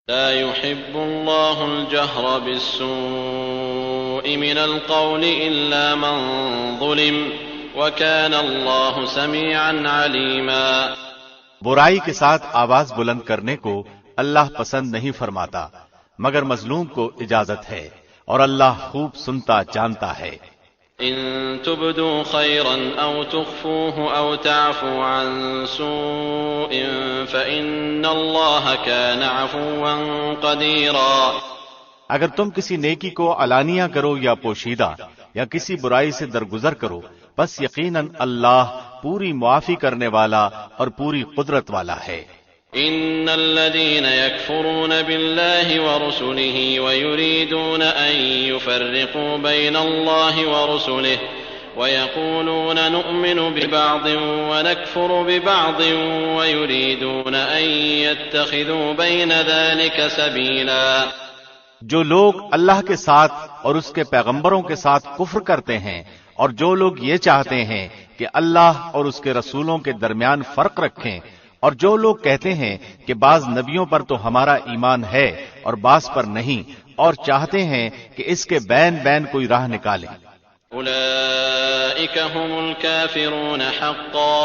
لا يحب الله الجهر بالسوء من القول إلا من ظلم وكان الله سميعا عليما۔ برائی کے ساتھ آواز بلند کرنے کو اللہ پسند نہیں فرماتا مگر مظلوم کو اجازت ہے، اور اللہ خوب سنتا جانتا ہے۔ إن تبدوا خيرا أو تخفوه أو تعفوا عن سوء فإن الله كان عفوا قديرا۔ اگر تم کسی نیکی کو علانیہ کرو یا پوشیدہ یا کسی برائی سے درگزر کرو، بس یقیناً اللہ پوری معافی کرنے والا اور پوری قدرت والا ہے۔ إن الذين يكفرون بالله ورسله ويريدون أن يفرقوا بين الله ورسله ويقولون نؤمن ببعض ونكفر ببعض ويريدون أن يتخذوا بين ذلك سبيلا۔ جو لوگ اللہ کے ساتھ اور اس کے پیغمبروں کے ساتھ کفر کرتے ہیں اور جو لوگ یہ چاہتے ہیں کہ اللہ اور اس کے رسولوں کے درمیان فرق رکھیں، اور جو لوگ کہتے ہیں کہ بعض نبیوں پر تو ہمارا ایمان ہے اور بعض پر نہیں، اور چاہتے ہیں کہ اس کے بین بین کوئی راہ نکالیں، أولئك هم الكافرون حقا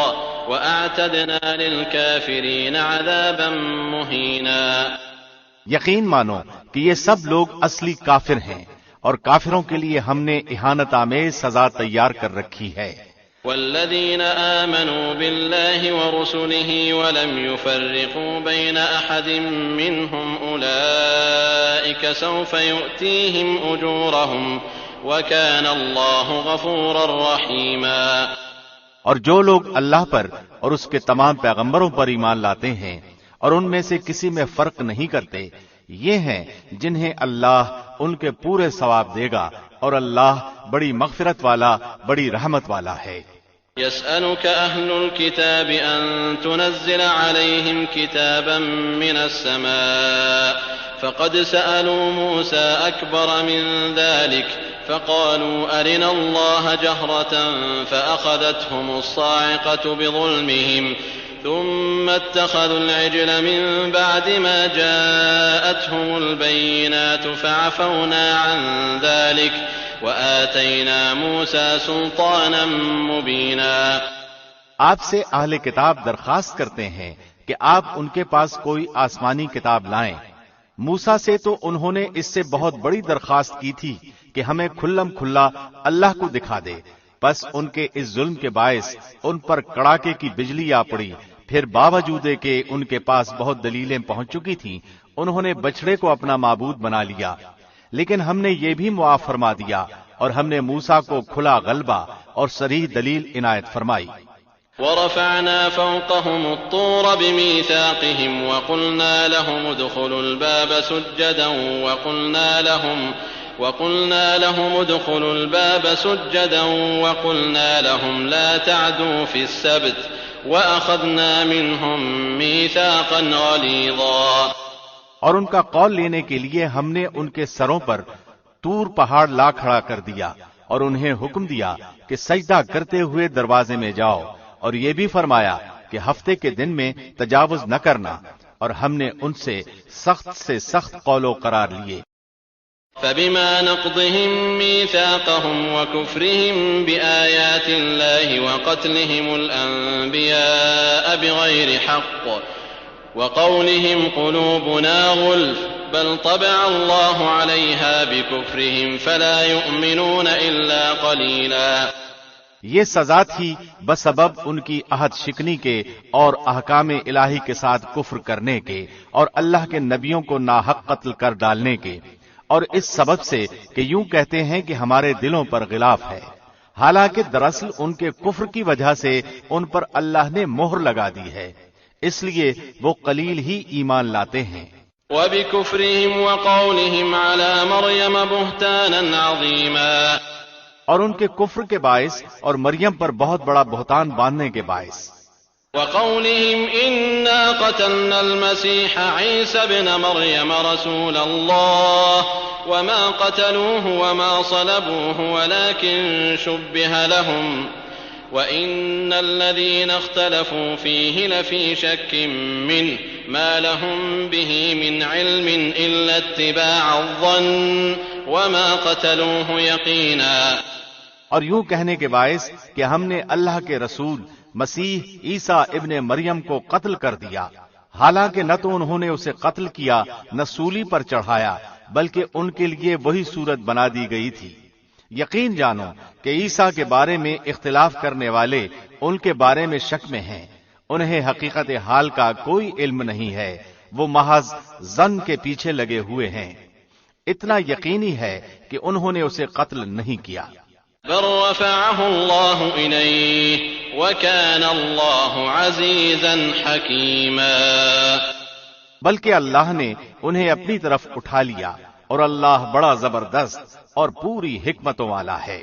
وأعتدنا للكافرين عذابا مهينا۔ یقین مانو کہ یہ سب لوگ اصلی کافر ہیں، اور کافروں کے لیے ہم نے اہانت آمیز سزا تیار کر رکھی ہے۔ والذين آمنوا بالله ورسله ولم يفرقوا بين أحد منهم أولئك سوف يؤتيهم أجورهم وكان الله غفورا رحيما۔ اور جو لوگ اللہ پر اور اس کے تمام پیغمبروں پر ایمان لاتے ہیں اور ان میں سے کسی میں فرق نہیں کرتے، یہ ہیں جنہیں اللہ ان کے پورے ثواب دے گا، اور اللہ بڑی مغفرت والا، بڑی رحمت والا ہے۔ يسألك أهل الكتاب أن تنزل عليهم كتابا من السماء فقد سألوا موسى أكبر من ذلك فقالوا أرنا الله جهرة فأخذتهم الصاعقة بظلمهم ثم اتخذوا العجل من بعد ما جاءتهم البينات فعفونا عن ذلك وآتينا موسى سلطانا مبينا۔ آپ سے اہل کتاب درخواست کرتے ہیں کہ آپ ان کے پاس کوئی آسمانی کتاب لائیں۔ موسیٰ سے تو انہوں نے اس سے بہت بڑی درخواست کی تھی کہ ہمیں کھلم کھلا اللہ کو دکھا دے، بس ان کے اس ظلم کے باعث ان پر کڑاکے کی بجلی آ پڑی، پھر باوجود کہ ان کے پاس بہت دلیلیں پہنچ چکی تھیں انہوں نے بچڑے کو اپنا معبود بنا لیا، لیکن ہم نے یہ بھی معاف فرما دیا، اور ہم نے موسیٰ کو کھلا غلبہ اور صریح دلیل عنایت فرمائی۔ ورفعنا فوقهم الطور بميثاقهم وقلنا لهم ادخلوا الباب سجدا وقلنا لهم لا تعدوا في السبت وأخذنا منهم ميثاقا غليظا۔ اور ان کا قول لینے کے لیے ہم نے ان کے سروں پر طور پہاڑ لا کھڑا کر دیا، اور انہیں حکم دیا کہ سجدہ کرتے ہوئے دروازے میں جاؤ، اور یہ بھی فرمایا کہ ہفتے کے دن میں تجاوز نہ کرنا، اور ہم نے ان سے سخت قول و قرار لیے۔ فبما نقضهم ميثاقهم وكفرهم بآيات الله وقتلهم الأنبياء بغير حق وقولهم قلوبنا غلف بل طبع الله عليها بكفرهم فلا يؤمنون إلا قليلا۔ یہ سزا تھی بسبب ان کی عہد شکنی کے اور احکام الہی کے ساتھ کفر کرنے کے اور اللہ کے نبیوں کو ناحق قتل کر ڈالنے کے، اور اس سبب سے کہ یوں کہتے ہیں کہ ہمارے دلوں پر غلاف ہے، حالانکہ دراصل ان کے کفر کی وجہ سے ان پر اللہ نے مہر لگا دی ہے، اس لیے وہ قلیل ہی ایمان لاتے ہیں۔ وَبِكُفْرِهِمْ وَقَوْلِهِمْ عَلَى مَرْيَمَ بُهْتَانًا عَظِيمًا، اور ان کے کفر کے باعث اور مریم پر بہت بڑا بہتان باندھنے کے باعث۔ وقولهم إنا قتلنا المسيح عيسى ابن مريم رسول الله وما قتلوه وما صلبوه ولكن شبه لهم وإن الذين اختلفوا فيه لفي شك منه ما لهم به من علم إلا اتباع الظن وما قتلوه يقينا۔ اور یوں کہنے کے باعث کہ ہم نے اللہ کے رسول مسیح عیسیٰ ابن مریم کو قتل کر دیا، حالانکہ نہ تو انہوں نے اسے قتل کیا نہ سولی پر چڑھایا، بلکہ ان کے لیے وہی صورت بنا دی گئی تھی۔ یقین جانو کہ عیسیٰ کے بارے میں اختلاف کرنے والے ان کے بارے میں شک میں ہیں، انہیں حقیقت حال کا کوئی علم نہیں ہے، وہ محض ظن کے پیچھے لگے ہوئے ہیں۔ اتنا یقینی ہے کہ انہوں نے اسے قتل نہیں کیا۔ بل رفعه الله إليه وكان الله عزيزا حكيما۔ بلکہ اللہ نے انہیں اپنی طرف اٹھا لیا اور اللہ بڑا زبردست اور پوری حکمتوں والا ہے۔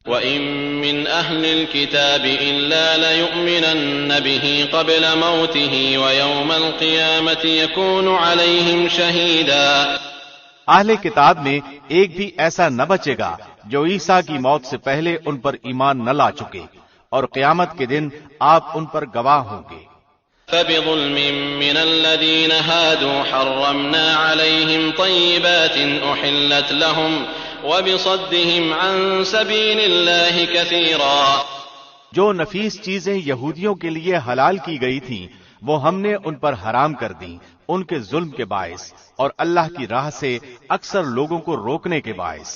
وَإِن مِّنْ أَهْلِ الْكِتَابِ إِلَّا لَيُؤْمِنَنَّ بِهِ قَبْلَ مَوْتِهِ وَيَوْمَ الْقِيَامَةِ يَكُونُ عَلَيْهِمْ شَهِيدًا۔ اہل کتاب میں ایک بھی ایسا نہ بچے گا جو عیسیٰ کی موت سے پہلے ان پر ایمان نہ لا چکے، اور قیامت کے دن آپ ان پر گواہ ہوں گے۔ فَبِظُلْمٍ مِّنَ الَّذِينَ هَادُوا حَرَّمْنَا عَلَيْهِمْ طَيِّبَاتٍ أُحِلَّتْ لَهُمْ وَبِصَدِّهِمْ عَن سَبِيلِ اللَّهِ كَثِيرًا۔ جو نفیس چیزیں یہودیوں کے لیے حلال کی گئی تھیں وہ ہم نے ان پر حرام کر دیں ان کے ظلم کے باعث، اور اللہ کی راہ سے اکثر لوگوں کو روکنے کے باعث۔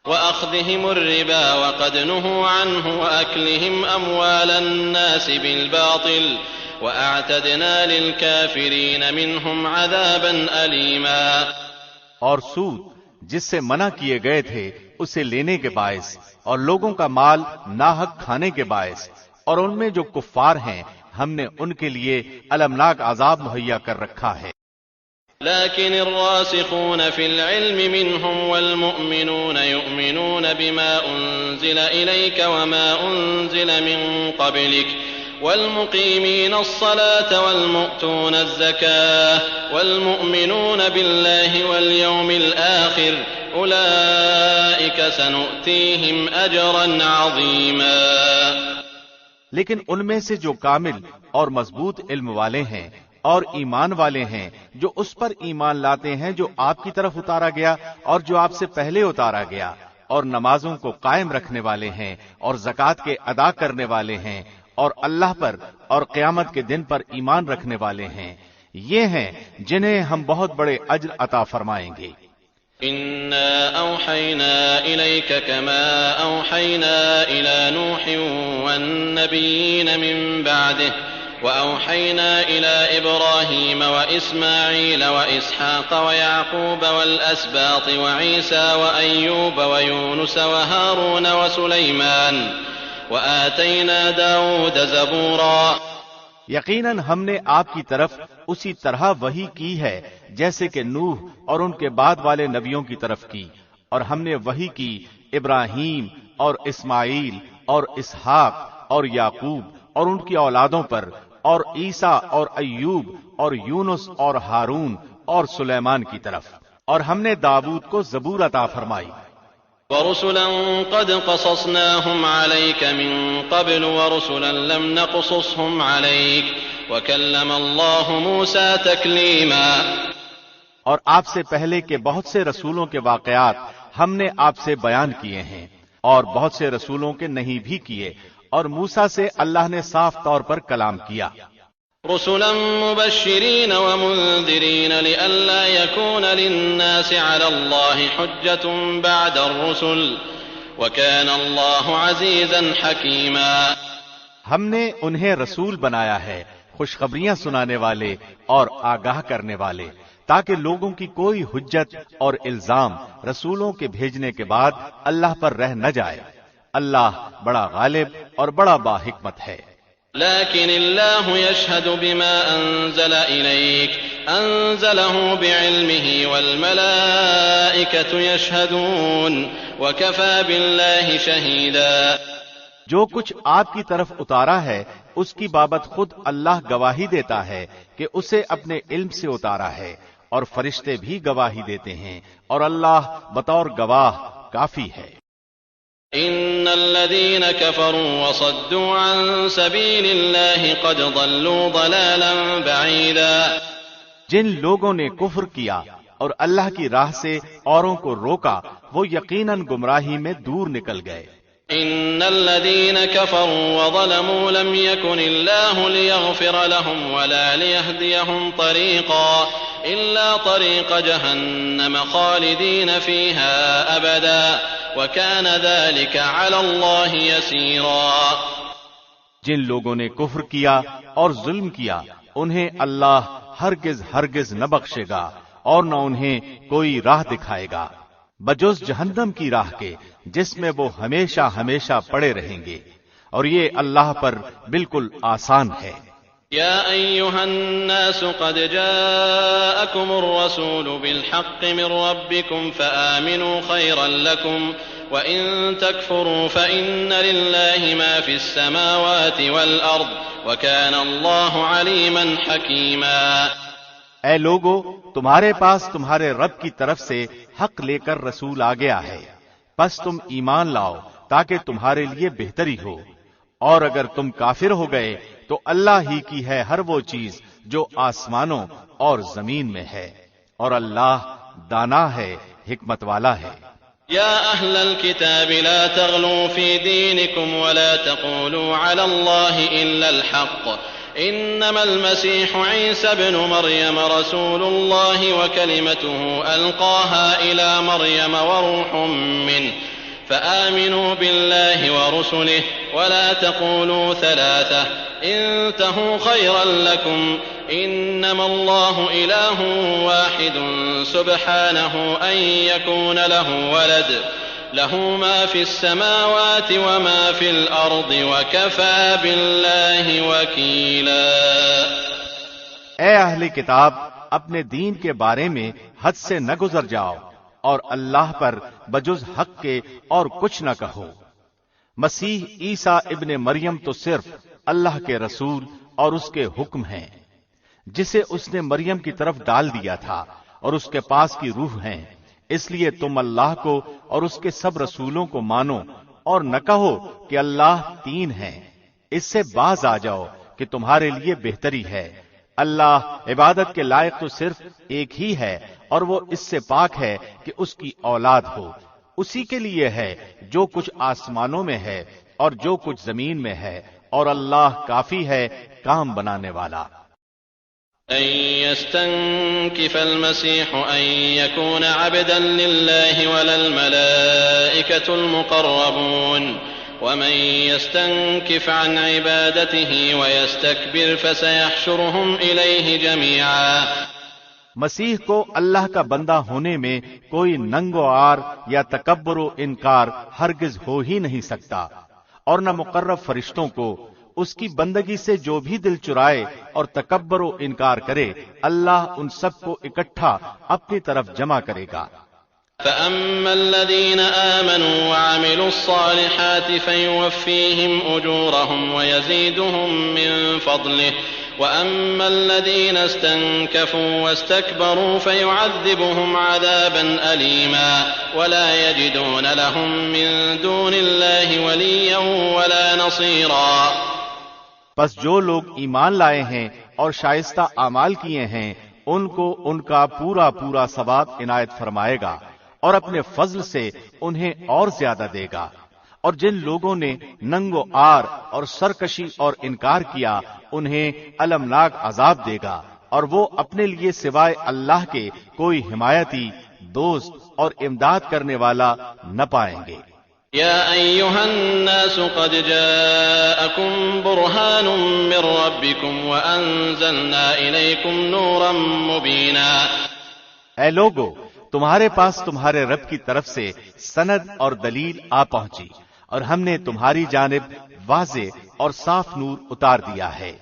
وَأَخْذِهِمُ الرِّبَا وَقَدْ نُهُوا عَنْهُ وَأَكْلِهِمْ أَمْوَالَ النَّاسِ بِالْبَاطِلِ وَأَعْتَدْنَا لِلْكَافِرِينَ مِنْهُمْ عَذَابًا أَلِيمًا۔ اور سود جس سے منع کیے گئے تھے اسے لینے کے باعث، اور لوگوں کا مال ناحق کھانے کے باعث، اور ان میں جو کفار ہیں ہم نے ان کے لیے المناک عذاب مہیا کر رکھا ہے۔ لكن الراسخون في العلم منهم والمؤمنون يؤمنون بما أنزل إليك وما أنزل من قبلك والمقيمين الصلاة والمؤتون الزكاة والمؤمنون بالله واليوم الآخر أولئك سنؤتيهم أجرا عظيما۔ لیکن ان میں سے جو کامل اور مضبوط علم والے ہیں اور ایمان والے ہیں، جو اس پر ایمان لاتے ہیں جو آپ کی طرف اتارا گیا اور جو آپ سے پہلے اتارا گیا، اور نمازوں کو قائم رکھنے والے ہیں اور زکوٰۃ کے ادا کرنے والے ہیں، اور اللہ پر اور قیامت کے دن پر ایمان رکھنے والے ہیں، یہ ہیں جنہیں ہم بہت بڑے اجر عطا فرمائیں گے۔ إِنَّا أَوْحَيْنَا إِلَيْكَ كَمَا أَوْحَيْنَا إِلَى نُوحٍ وَالنَّبِيِّينَ مِن بَعْدِهِ وَأَوْحَيْنَا إِلَى إِبْرَاهِيمَ وَإِسْمَاعِيلَ وَإِسْحَاقَ وَيَعْقُوبَ وَالْأَسْبَاطِ وَعِيسَى وَأَيُّوبَ وَيُونُسَ وَهَارُونَ وَسُلَيْمَانَ وَآتَيْنَا دَاوُودَ زَبُورًا۔ یقیناً ہم نے آپ کی طرف اسی طرح وحی کی ہے جیسے کہ نوح اور ان کے بعد والے نبیوں کی طرف کی، اور ہم نے وحی کی ابراہیم اور اسماعیل اور اسحاق اور یعقوب اور ان کی اولادوں پر، اور عیسیٰ اور ایوب اور یونس اور ہارون اور سلیمان کی طرف، اور ہم نے داؤد کو زبور عطا فرمائی۔ وَرُسُلًا قَدْ قَصَصْنَاهُمْ عَلَيْكَ مِن قَبْلُ وَرُسُلًا لَمْ نَقْصُصْهُمْ عَلَيْكَ وَكَلَّمَ اللَّهُ مُوسَىٰ تَكْلِيمًا۔ اور آپ سے پہلے کے بہت سے رسولوں کے واقعات ہم نے آپ سے بیان کیے ہیں، اور بہت سے رسولوں کے نہیں بھی کیے، اور موسیٰ سے اللہ نے صاف طور پر کلام کیا۔ رسلا مبشرين ومنذرين لئلا يكون للناس على الله حجة بعد الرسل وكان الله عزيزا حكيما۔ ہم نے انہیں رسول بنایا ہے، خوشخبریاں سنانے والے اور آگاہ کرنے والے، تاکہ لوگوں کی کوئی حجت اور الزام رسولوں کے بھیجنے کے بعد اللہ پر رہ نہ جائے۔ اللہ بڑا غالب اور بڑا باحکمت ہے۔ لكن الله يشهد بما أنزل إليك أنزله بعلمه والملائكة يشهدون وكفى بالله شهيدا۔ جو کچھ آپ کی طرف اتارا ہے اس کی بابت خود اللہ گواہی دیتا ہے کہ اسے اپنے علم سے اتارا ہے، اور فرشتے بھی گواہی دیتے ہیں، اور اللہ بطور گواہ کافی ہے۔ ان الذين كفروا وصدوا عن سبيل الله قد ضلوا ضلالا بعيدا۔ جن لوگوں نے کفر کیا اور اللہ کی راہ سے اوروں کو روکا وہ یقیناً گمراہی میں دور نکل گئے۔ ان الذين كفروا وظلموا لم يكن الله ليغفر لهم ولا ليهديهم طريقا الا طريق جهنم خالدين فيها ابدا وكان ذلك على الله يسيرا۔ جن لوگوں نے کفر کیا اور ظلم کیا انہیں اللہ ہرگز ہرگز نہ بخشے گا اور نہ انہیں کوئی راہ دکھائے گا بجز جہنم کی راہ کے جس میں وہ ہمیشہ ہمیشہ پڑے رہیں گے، اور یہ اللہ پر بالکل آسان ہے۔ يا أيها الناس قد جاءكم الرسول بالحق من ربكم فآمنوا خيرا لكم وإن تكفروا فإن لله ما في السماوات والأرض وكان الله عليما حكيما۔ اے لوگو، تمہارے پاس تمہارے رب کی طرف سے حق لے کر رسول آ گیا ہے، پس تم ایمان لاؤ تاکہ تمہارے لیے بہتری ہو، اور اگر تم کافر ہو گئے تو اللہ ہی کی ہے ہر وہ چیز جو آسمانوں اور زمین میں ہے، اور اللہ دانا ہے، حکمت والا ہے۔ يا أهل الكتاب لا تغلوا في دينكم ولا تقولوا على الله إلا الحق إنما المسيح عيسى ابن مريم رسول الله وكلمته ألقاها إلى مريم وروح منه فآمنوا بالله ورسله ولا تقولوا ثلاثة انتهوا خيرا لكم إنما الله إله واحد سبحانه أن يكون له ولد له ما في السماوات وما في الأرض وكفى بالله وكيلا۔ اے اہل کتاب، اپنے دین کے بارے میں حد سے نہ گزر جاؤ اور اللہ پر بجز حق کے اور کچھ نہ کہو۔ مسیح عیسیٰ ابن مریم تو صرف اللہ کے رسول اور اس کے حکم ہیں، جسے اس نے مریم کی طرف ڈال دیا تھا، اور اس کے پاس کی روح ہیں، اس لیے تم اللہ کو اور اس کے سب رسولوں کو مانو اور نہ کہو کہ اللہ تین ہیں۔ اس سے باز آ جاؤ کہ تمہارے لیے بہتری ہے۔ اللہ عبادت کے لائق تو صرف ایک ہی ہے، اور وہ اس سے پاک ہے کہ اس کی اولاد ہو۔ اسی کے لیے ہے جو کچھ آسمانوں میں ہے اور جو کچھ زمین میں ہے، اور اللہ کافی ہے کام بنانے والا۔ أن يستنكف المسيح أن يكون عبدا لله ولا الملائكة المقربون ومن يستنكف عن عبادته ويستكبر فسيحشرهم إليه جميعا۔ مسیح کو اللہ کا بندہ ہونے میں کوئی ننگ و عار یا تکبر و انکار ہرگز ہو ہی نہیں سکتا، اور نہ مقرب فرشتوں کو۔ اس کی بندگی سے جو بھی دل چرائے اور تکبر و انکار کرے، اللہ ان سب کو اکٹھا اپنی طرف جمع کرے گا۔ فَأَمَّا الَّذِينَ آمَنُوا وَعَمِلُوا الصَّالِحَاتِ فَيُوَفِّيهِمْ أُجُورَهُمْ وَيَزِيدُهُم مِّن فَضْلِهِ وَأَمَّا الَّذِينَ اسْتَنكَفُوا وَاسْتَكْبَرُوا فَيُعَذِّبُهُمْ عَذَابًا أَلِيمًا وَلَا يَجِدُونَ لَهُم مِّن دُونِ اللَّهِ وَلِيًّا وَلَا نَصِيرًا۔ پس جو لوگ ایمان لائے ہیں اور شائستہ اعمال کیے ہیں ان کو ان کا پورا پورا ثواب عنایت فرمائے گا، اور اپنے فضل سے انہیں اور زیادہ دے گا۔ اور جن لوگوں نے ننگ و عار اور سرکشی اور انکار کیا انہیں المناک عذاب دے گا، اور وہ اپنے لیے سوائے اللہ کے کوئی حمایتی، دوست اور امداد کرنے والا نہ پائیں گے۔ يا أيها الناس قد جاءكم برهان من ربكم وأنزلنا إليكم نورا مبينا۔ اے لوگو، تمہارے پاس تمہارے رب کی طرف سے سند اور دلیل آ پہنچی، اور ہم نے تمہاری جانب واضح اور صاف نور اتار دیا ہے۔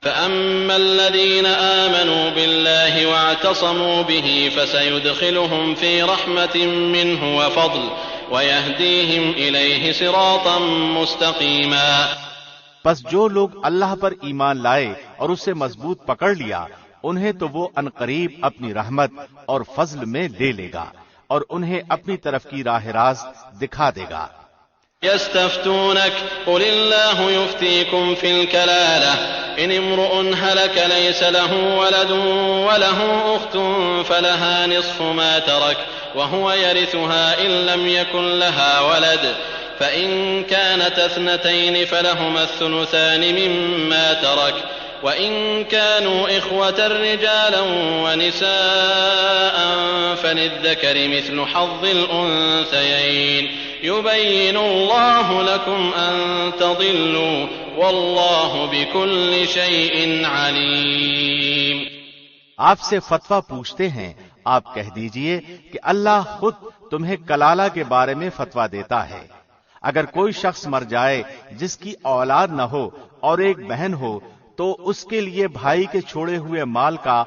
فَأَمَّا الَّذِينَ آمَنُوا بِاللَّهِ وَاعْتَصَمُوا بِهِ فَسَيُدْخِلُهُمْ فِي رَحْمَةٍ مِّنْهُ وَفَضْلٍ وَيَهْدِيهِمْ إِلَيْهِ صِرَاطًا مُّسْتَقِيمًا۔ پس جو لوگ اللہ پر ایمان لائے اور اسے مضبوط پکڑ لیا، انہیں تو وہ عنقریب اپنی رحمت اور فضل میں لے لے گا، اور انہیں اپنی طرف کی راہ راست دکھا دے گا۔ يَسْتَفْتُونَكَ قُلِ اللَّهُ يُفْتِيكُمْ فِي الْكَلَالَةِ إن امرؤ هلك ليس له ولد وله أخت فلها نصف ما ترك وهو يرثها إن لم يكن لها ولد فإن كانت اثنتين فلهما الثلثان مما ترك وإن كانوا إخوة رجالا ونساء فللذكر مثل حظ الأنثيين يبين الله لكم أن تضلوا والله بكل شيء عليم. آپ سے فتویٰ پوچھتے ہیں، آپ کہہ دیجئے کہ اللہ خود تمہیں کلالہ کے بارے میں فتویٰ دیتا ہے. اگر کوئی شخص مر جائے جس کی اولاد نہ ہو اور ایک بہن ہو تو اس کے لیے بھائی کے چھوڑے ہوئے مال کا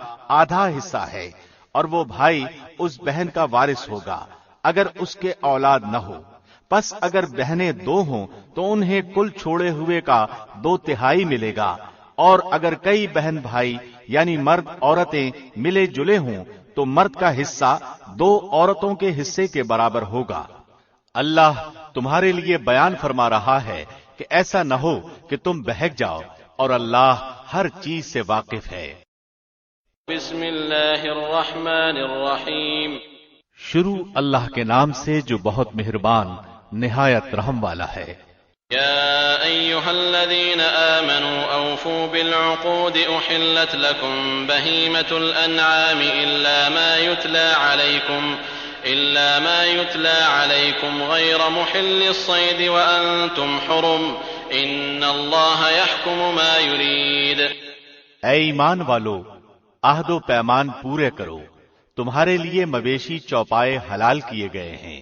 آدھا حصہ ہے اور وہ بھائی اس بہن کا وارث ہوگا اگر اس کے اولاد نہ ہو. پس اگر بہنیں دو ہوں تو انہیں کل چھوڑے ہوئے کا 2/3 ملے گا، اور اگر کئی بہن بھائی یعنی مرد عورتیں ملے جلے ہوں تو مرد کا حصہ 2 عورتوں کے حصے کے برابر ہوگا. اللہ تمہارے لیے بیان فرما رہا ہے کہ ایسا نہ ہو کہ تم بہک جاؤ، اور اللہ ہر چیز سے واقف ہے. بسم اللہ الرحمن الرحیم. شروع اللہ کے نام سے جو بہت مہربان نہایت رحم والا ہے. يا أيها الذين آمنوا أوفوا بالعقود أحلت لكم بهيمة الأنعام إلا ما يتلى عليكم غير محل الصيد وأنتم حرم إن الله يحكم ما يريد. اے ایمان والو، عہد و پیمان پورے کرو. تمہارے لیے مویشی چوپائے حلال کیے گئے ہیں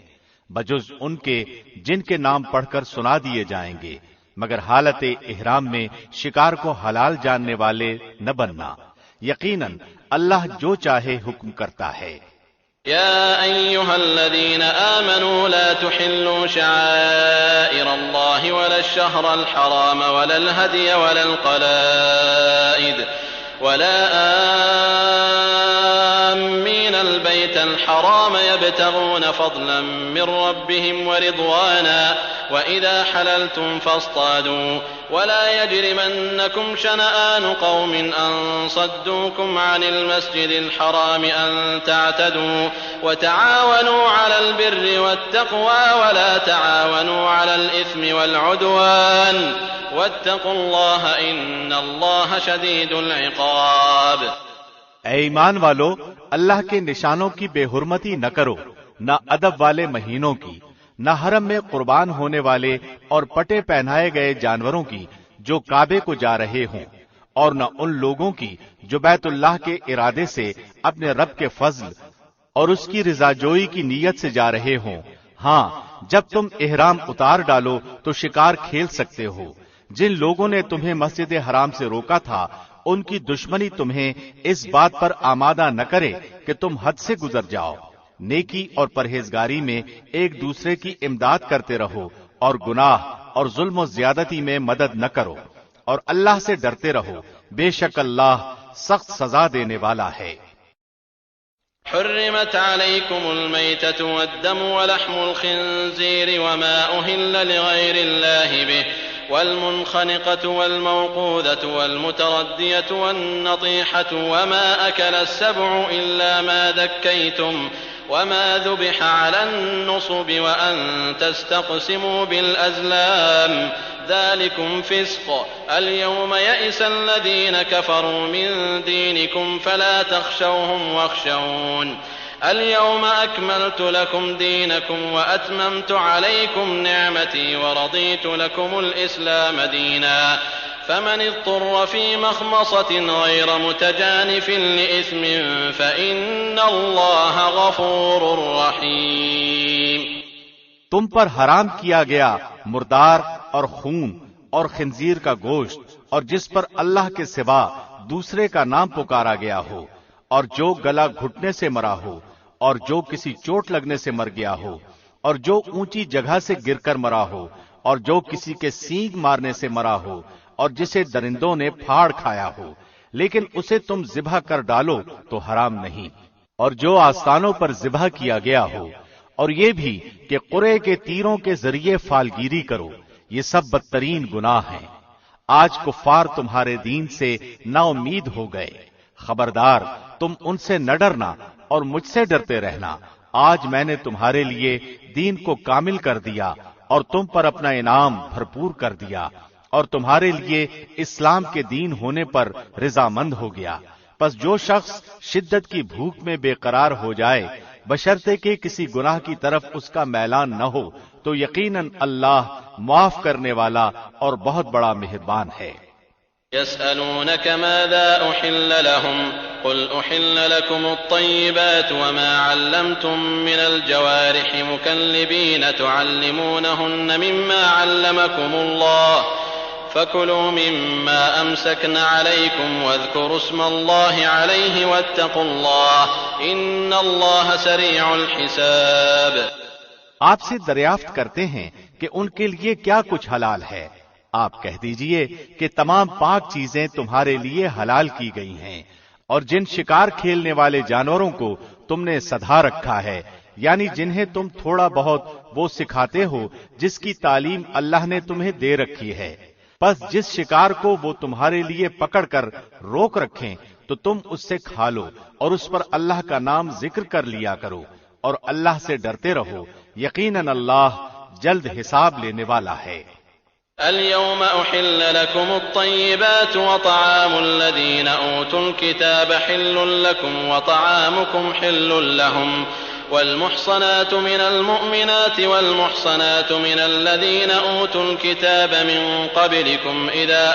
بجز ان کے جن کے نام پڑھ کر سنا دیے جائیں گے، مگر حالت احرام میں شکار کو حلال جاننے والے نہ بننا. یقیناً اللہ جو چاہے حکم کرتا ہے. يا أيها الذين آمنوا لا تحلوا شعائر الله ولا الشهر الحرام ولا الهدي ولا القلائد ولا آمين البيت الحرام يبتغون فضلا من ربهم ورضوانا وإذا حللتم فاصطادوا ولا يجرمنكم شنآن قوم أن صدوكم عن المسجد الحرام أن تعتدوا وتعاونوا على البر والتقوى ولا تعاونوا على الإثم والعدوان واتقوا الله إن الله شديد العقاب. اے ایمان والو، اللہ کے نشانوں کی بے حرمتی نہ کرو، نہ ادب والے مہینوں کی، نہ حرم میں قربان ہونے والے اور پٹے پہنائے گئے جانوروں کی جو کعبے کو جا رہے ہوں، اور نہ ان لوگوں کی جو بیت اللہ کے ارادے سے اپنے رب کے فضل اور اس کی رضا جوئی کی نیت سے جا رہے ہوں. ہاں، جب تم احرام اتار ڈالو تو شکار کھیل سکتے ہو. جن لوگوں نے تمہیں مسجد حرام سے روکا تھا ان کی دشمنی تمہیں اس بات پر آمادہ نہ کرے کہ تم حد سے گزر جاؤ. نیکی اور پرہیزگاری میں ایک دوسرے کی امداد کرتے رہو اور گناہ اور ظلم و زیادتی میں مدد نہ کرو، اور اللہ سے ڈرتے رہو، بے شک اللہ سخت سزا دینے والا ہے. حرمت عليكم الميتة والدم ولحم الخنزير وما أهل لغير الله به والمنخنقة والموقوذة والمتردية والنطيحة وما أكل السبع إلا ما ذكيتم وما ذبح على النصب وأن تستقسموا بالأزلام ذلكم فسق. اليوم يئس الذين كفروا من دينكم فلا تخشوهم واخشون. اليوم أكملت لكم دينكم وأتممت عليكم نعمتي ورضيت لكم الإسلام دينا فمن اضطر في مخمصة غير متجانف لإثم فإن الله غفور رحيم. تم پر حرام کیا گیا مردار اور خون اور خنزیر کا گوشت اور جس پر اللہ کے سوا دوسرے کا نام پکارا گیا ہو، اور جو گلا گھٹنے سے مرا ہو، اور جو کسی چوٹ لگنے سے مر گیا ہو، اور جو اونچی جگہ سے گر کر مرا ہو، اور جو کسی کے سینگ مارنے سے مرا ہو، اور جسے درندوں نے پھاڑ کھایا ہو، لیکن اسے تم ذبح کر ڈالو تو حرام نہیں. اور جو آستانوں پر ذبح کیا گیا ہو، اور یہ بھی کہ قرے کے تیروں کے ذریعے فالگیری کرو، یہ سب بدترین گناہ ہیں. آج کفار تمہارے دین سے نا امید ہو گئے. خبردار تم ان سے نہ ڈرنا اور مجھ سے ڈرتے رہنا. آج میں نے تمہارے لیے دین کو کامل کر دیا اور تم پر اپنا انعام بھرپور کر دیا اور تمہارے لیے اسلام کے دین ہونے پر رضامند ہو گیا. پس جو شخص شدت کی بھوک میں بے قرار ہو جائے بشرطے کہ کسی گناہ کی طرف اس کا میلان نہ ہو تو یقیناً اللہ معاف کرنے والا اور بہت بڑا مہربان ہے. يسألونك ماذا أحل لهم قل أحل لكم الطيبات وما علمتم من الجوارح مكلبين تعلمونهن مما علمكم الله فكلوا مما أمسكن عليكم واذكروا اسم الله عليه واتقوا الله إن الله سريع الحساب. آپ سے دریافت کرتے ہیں کہ ان کے لیے کیا کچھ حلال ہے. آپ کہہ دیجئے کہ تمام پاک چیزیں تمہارے لیے حلال کی گئی ہیں اور جن شکار کھیلنے والے جانوروں کو تم نے سدھا رکھا ہے یعنی جنہیں تم تھوڑا بہت وہ سکھاتے ہو جس کی تعلیم اللہ نے تمہیں دے رکھی ہے. پس جس شکار کو وہ تمہارے لیے پکڑ کر روک رکھیں تو تم اس سے کھا لو اور اس پر اللہ کا نام ذکر کر لیا کرو اور اللہ سے ڈرتے رہو. یقیناً اللہ جلد حساب لینے والا ہے. اليوم أحل لكم الطيبات وطعام الذين أوتوا الكتاب حل لكم وطعامكم حل لهم والمحصنات من المؤمنات والمحصنات من الذين أوتوا الكتاب من قبلكم إذا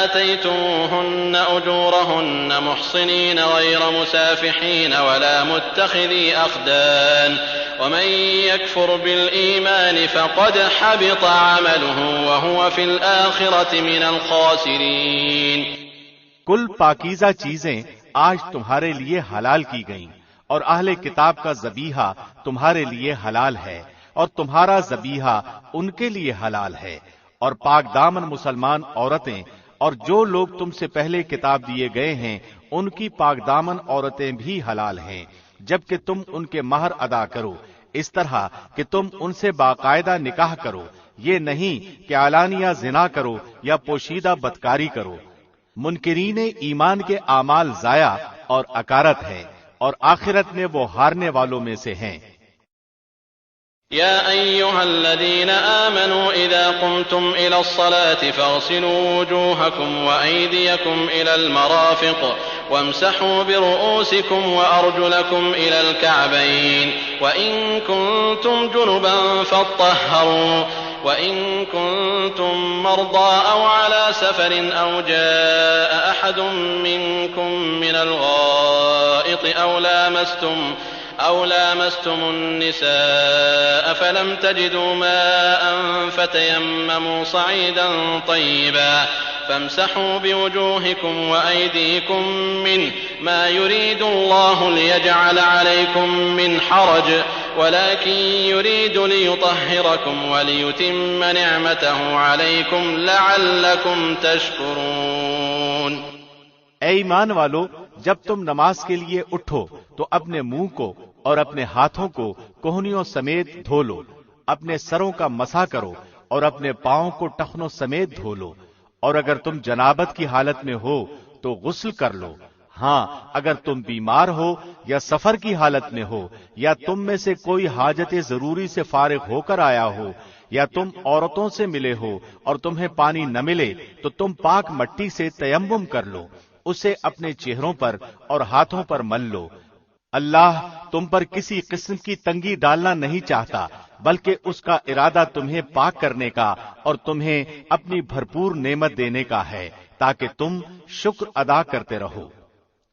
آتيتموهن أجورهن محصنين غير مسافحين ولا متخذي أخدان ومن يكفر بالإيمان فقد حبط عمله وهو في الآخرة من الخاسرين. کل پاکیزہ چیزیں آج تمہارے لیے حلال کی گئیں اور اہل کتاب کا ذبیحہ تمہارے لیے حلال ہے اور تمہارا ذبیحہ ان کے لیے حلال ہے اور پاک دامن مسلمان عورتیں اور جو لوگ تم سے پہلے کتاب دیے گئے ہیں ان کی پاک دامن عورتیں بھی حلال ہیں جبکہ تم ان کے مہر ادا کرو اس طرح کہ تم ان سے باقاعدہ نکاح کرو. یہ نہیں کہ علانیہ زنا کرو یا پوشیدہ بدکاری کرو. منکرین ایمان کے اعمال ضائع اور اکارت ہے اور آخرت میں وہ ہارنے والوں میں سے ہیں. يا أيها الذين آمنوا إذا قمتم إلى الصلاة فاغسلوا وجوهكم وأيديكم إلى المرافق وامسحوا برؤوسكم وأرجلكم إلى الكعبين وإن كنتم جنبا فاطهروا وإن كنتم مرضى أو على سفر أو جاء أحد منكم من الغائط أو لامستم النساء فلم تجدوا ماء فتيمموا صعيدا طيبا فامسحوا بوجوهكم وأيديكم منه ما يريد الله ليجعل عليكم من حرج ولكن يريد ليطهركم وليتم نعمته عليكم لعلكم تشكرون. اے ایمان والو، جب تم نماز کے لیے اٹھو تو اپنے منہ کو اور اپنے ہاتھوں کو کوہنیوں سمیت دھو لو، اپنے سروں کا مسح کرو اور اپنے پاؤں کو ٹخنوں سمیت دھو لو، اور اگر تم جنابت کی حالت میں ہو تو غسل کر لو. ہاں اگر تم بیمار ہو یا سفر کی حالت میں ہو یا تم میں سے کوئی حاجت ضروری سے فارغ ہو کر آیا ہو یا تم عورتوں سے ملے ہو اور تمہیں پانی نہ ملے تو تم پاک مٹی سے تیمم کر لو، اسے اپنے چہروں پر اور ہاتھوں پر مل لو. اللہ تم پر کسی قسم کی تنگی ڈالنا نہیں چاہتا بلکہ اس کا ارادہ تمہیں پاک کرنے کا اور تمہیں اپنی بھرپور نعمت دینے کا ہے تاکہ تم شکر ادا کرتے رہو.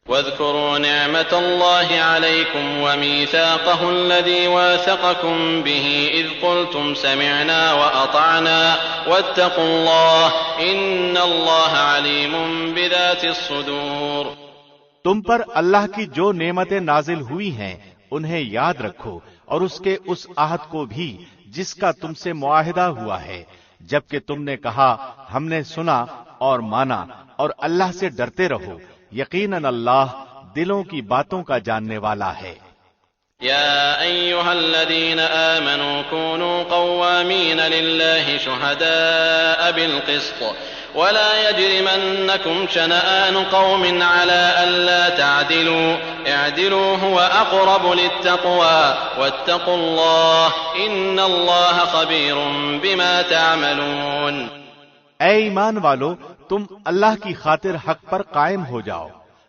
واذكروا نعمة الله عليكم وميثاقه الذي واثقكم به إذ قلتم سمعنا وأطعنا واتقوا الله إن الله عليم بذات الصدور. تم پر اللہ کی جو نعمتیں نازل ہوئی ہیں انہیں یاد رکھو اور اس کے اس عہد کو بھی جس کا تم سے معاہدہ ہوا ہے جبکہ تم نے کہا ہم نے سنا اور مانا اور اللہ سے ڈرتے رہو. یقیناً اللہ دلوں کی باتوں کا جاننے والا ہے. يا أيها الذين آمنوا كونوا قوامين لله شهداء بالقسط ولا يجرمنكم شنآن قوم على ألا تعدلوا اعدلوا هو أقرب للتقوى واتقوا الله إن الله خبير بما تعملون. اے ایمان والو، تم اللہ کی خاطر حق پر قائم ہو جاؤ،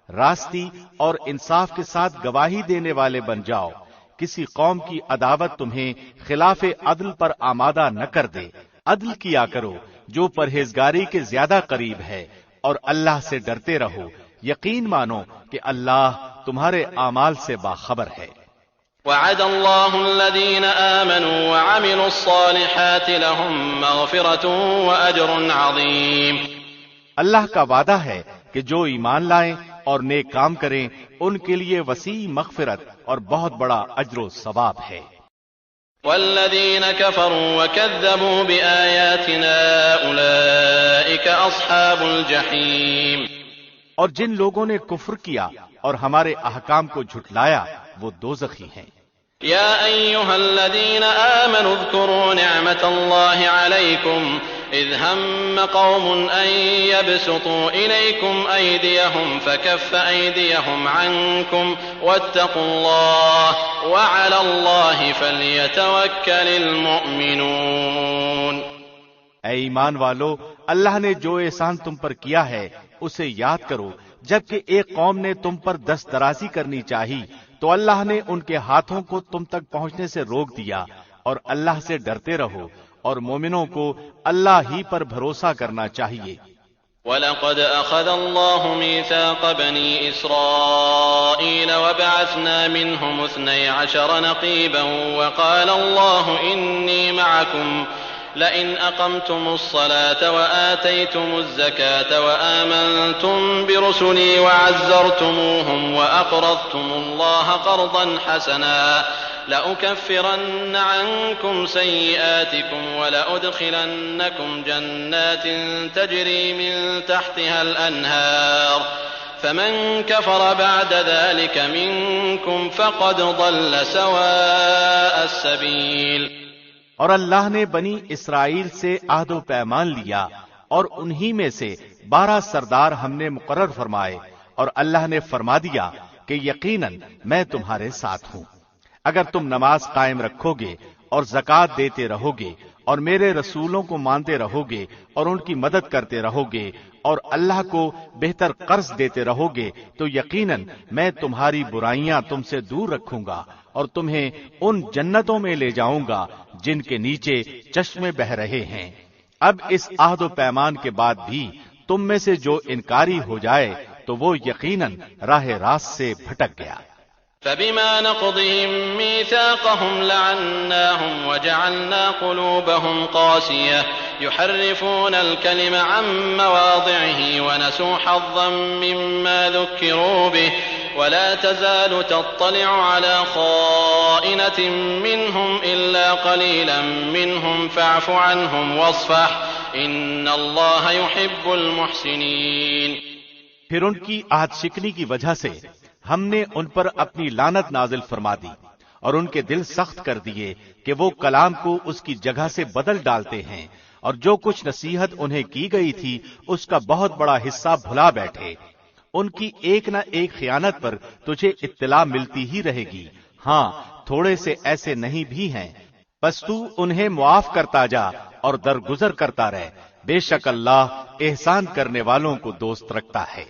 راستی اور انصاف کے ساتھ گواہی دینے والے بن جاؤ. کسی قوم کی عداوت تمہیں خلاف عدل پر آمادہ نہ کر دے. عدل کیا کرو جو پرہیزگاری کے زیادہ قریب ہے، اور اللہ سے ڈرتے رہو. یقین مانو کہ اللہ تمہارے اعمال سے باخبر ہے. وعد الله الذين آمنوا وعملوا الصالحات لهم مغفرة وأجر عظيم. اللہ کا وعدہ ہے کہ جو ایمان لائیں اور نیک کام کریں ان کے لیے وسیع مغفرت اور بہت بڑا اجر و ثواب ہے. والذين كفروا وكذبوا بآياتنا أولئك أصحاب الجحيم. اور جن لوگوں نے کفر کیا اور ہمارے احکام کو جھٹلایا وہ دوزخی ہیں. يا أيها الذين آمنوا اذكروا نعمة الله عليكم إذ هم قوم أن يبسطوا إليكم أيديهم فكف أيديهم عنكم واتقوا الله وعلى الله فليتوكل المؤمنون. اے ایمان والو، اللہ نے جو احسان تم پر کیا ہے اسے یاد کرو. جبکہ ایک قوم نے تم پر دست درازی کرنی چاہی تو اللہ نے ان کے ہاتھوں کو تم تک پہنچنے سے روک دیا. اور اللہ سے ڈرتے رہو، اور مومنوں کو اللہ ہی پر بھروسہ کرنا چاہیے. وَلَقَدْ أَخَذَ اللَّهُ مِيثَاقَ بَنِي إِسْرَائِيلَ وَبَعَثْنَا مِنْهُمُ 12 نَقِيبًا وَقَالَ اللَّهُ إِنِّي مَعَكُمْ لئن أقمتم الصلاة وآتيتم الزكاة وآمنتم برسلي وعزرتموهم وأقرضتم الله قرضا حسنا لأكفرن عنكم سيئاتكم ولأدخلنكم جنات تجري من تحتها الأنهار فمن كفر بعد ذلك منكم فقد ضل سواء السبيل. اور اللہ نے بنی اسرائیل سے عہد و پیمان لیا اور انہی میں سے 12 سردار ہم نے مقرر فرمائے، اور اللہ نے فرما دیا کہ یقیناً میں تمہارے ساتھ ہوں. اگر تم نماز قائم رکھو گے اور زکوٰۃ دیتے رہو گے اور میرے رسولوں کو مانتے رہو گے اور ان کی مدد کرتے رہو گے اور اللہ کو بہتر قرض دیتے رہو گے تو یقیناً میں تمہاری برائیاں تم سے دور رکھوں گا اور تمہیں ان جنتوں میں لے جاؤں گا جن کے نیچے چشمے بہ رہے ہیں. اب اس عہد و پیمان کے بعد بھی تم میں سے جو انکاری ہو جائے تو وہ یقیناً راہ راست سے بھٹک گیا. فبما نقضهم ميثاقهم لعناهم وجعلنا قلوبهم قاسية يحرفون الكلم عن مواضعه ونسوا حظا مما ذكروا به ولا تزال تطلع على خائنة منهم إلا قليلا منهم فاعف عنهم واصفح إن الله يحب المحسنين. پھر ان کی عہد شکنی کی وجہ سے ہم نے ان پر اپنی لعنت نازل فرما دی اور ان کے دل سخت کر دیے کہ وہ کلام کو اس کی جگہ سے بدل ڈالتے ہیں اور جو کچھ نصیحت انہیں کی گئی تھی اس کا بہت بڑا حصہ بھلا بیٹھے. ان کی ایک نہ ایک خیانت پر تجھے اطلاع ملتی ہی رہے گی. ہاں تھوڑے سے ایسے نہیں بھی ہیں، بس تو انہیں معاف کرتا جا اور درگزر کرتا رہ. بے شک اللہ احسان کرنے والوں کو دوست رکھتا ہے.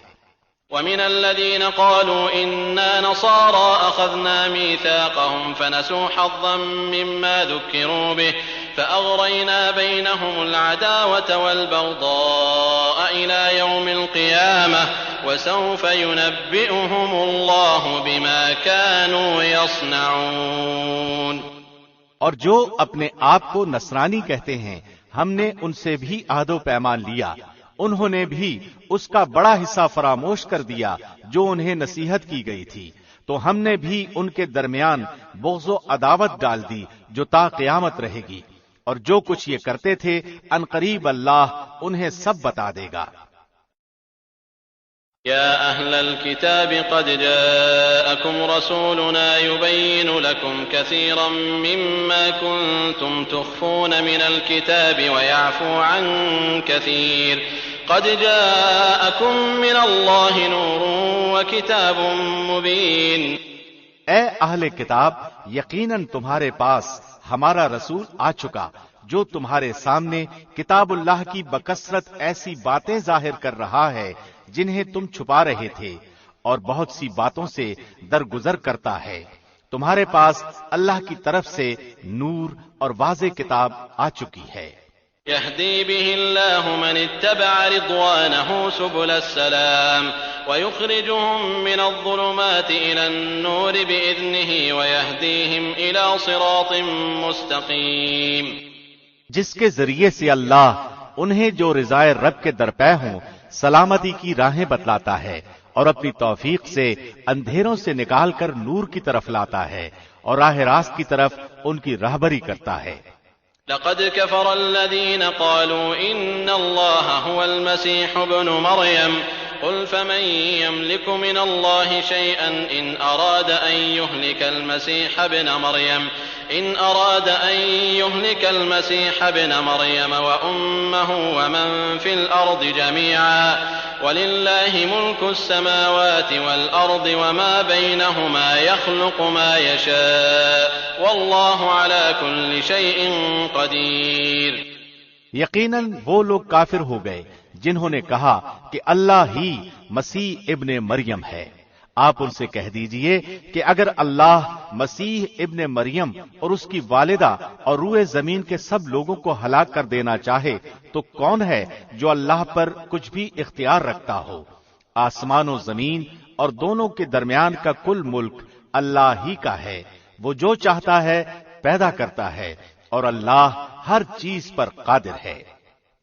ومن الذين قالوا إنا نصارى أخذنا ميثاقهم فنسوا حظا مما ذكروا به فأغرينا بينهم العداوة والبغضاء إلى يوم القيامة وسوف ينبئهم الله بما كانوا يصنعون. اور جو اپنے آپ کو نصرانی کہتے ہیں ہم نے ان سے بھی عہد و پیمان لیا، انہوں نے بھی اس کا بڑا حصہ فراموش کر دیا جو انہیں نصیحت کی گئی تھی، تو ہم نے بھی ان کے درمیان بغض و عداوت ڈال دی جو تا قیامت رہے گی. اور جو کچھ یہ کرتے تھے عنقریب اللہ انہیں سب بتا دے گا. يا أهل الكتاب قد جاءكم رسولنا يبين لكم كثيرا مما كنتم تخفون من الكتاب ويعفو عن كثير قد جاءكم من الله نور وكتاب مبين. اے اہل کتاب، یقیناً تمہارے پاس ہمارا رسول آ چکا جو تمہارے سامنے کتاب اللہ کی بکثرت ایسی باتیں ظاہر کر رہا ہے جنہیں تم چھپا رہے تھے، اور بہت سی باتوں سے درگزر کرتا ہے. تمہارے پاس اللہ کی طرف سے نور اور واضح کتاب آ چکی ہے. يهدي به الله من اتبع رضوانه سبل السلام ويخرجهم من الظلمات إلى النور بإذنه ويهديهم إلى صراط مستقيم. جس کے ذریعے سے اللہ انہیں جو رضائے رب کے درپے ہوں سلامتی کی راہیں بتلاتا ہے اور اپنی توفیق سے اندھیروں سے نکال کر نور کی طرف لاتا ہے اور راہ راست کی طرف ان کی راہبری کرتا ہے. لقد كفر الذين قالوا إن الله هو المسيح ابن مريم قل فمن يملك من الله شيئا إن أراد أن يهلك المسيح ابن مريم وأمه ومن في الأرض جميعا ولله ملك السماوات والأرض وما بينهما يخلق ما يشاء والله على كل شيء قدير. یقیناً وہ لوگ کافر ہو گئے جنہوں نے کہا کہ اللہ ہی مسیح ابن مریم ہے. آپ ان سے کہہ دیجئے کہ اگر اللہ مسیح ابن مریم اور اس کی والدہ اور روئے زمین کے سب لوگوں کو ہلاک کر دینا چاہے تو کون ہے جو اللہ پر کچھ بھی اختیار رکھتا ہو؟ آسمان و زمین اور دونوں کے درمیان کا کل ملک اللہ ہی کا ہے. وہ جو چاہتا ہے پیدا کرتا ہے اور اللہ ہر چیز پر قادر ہے.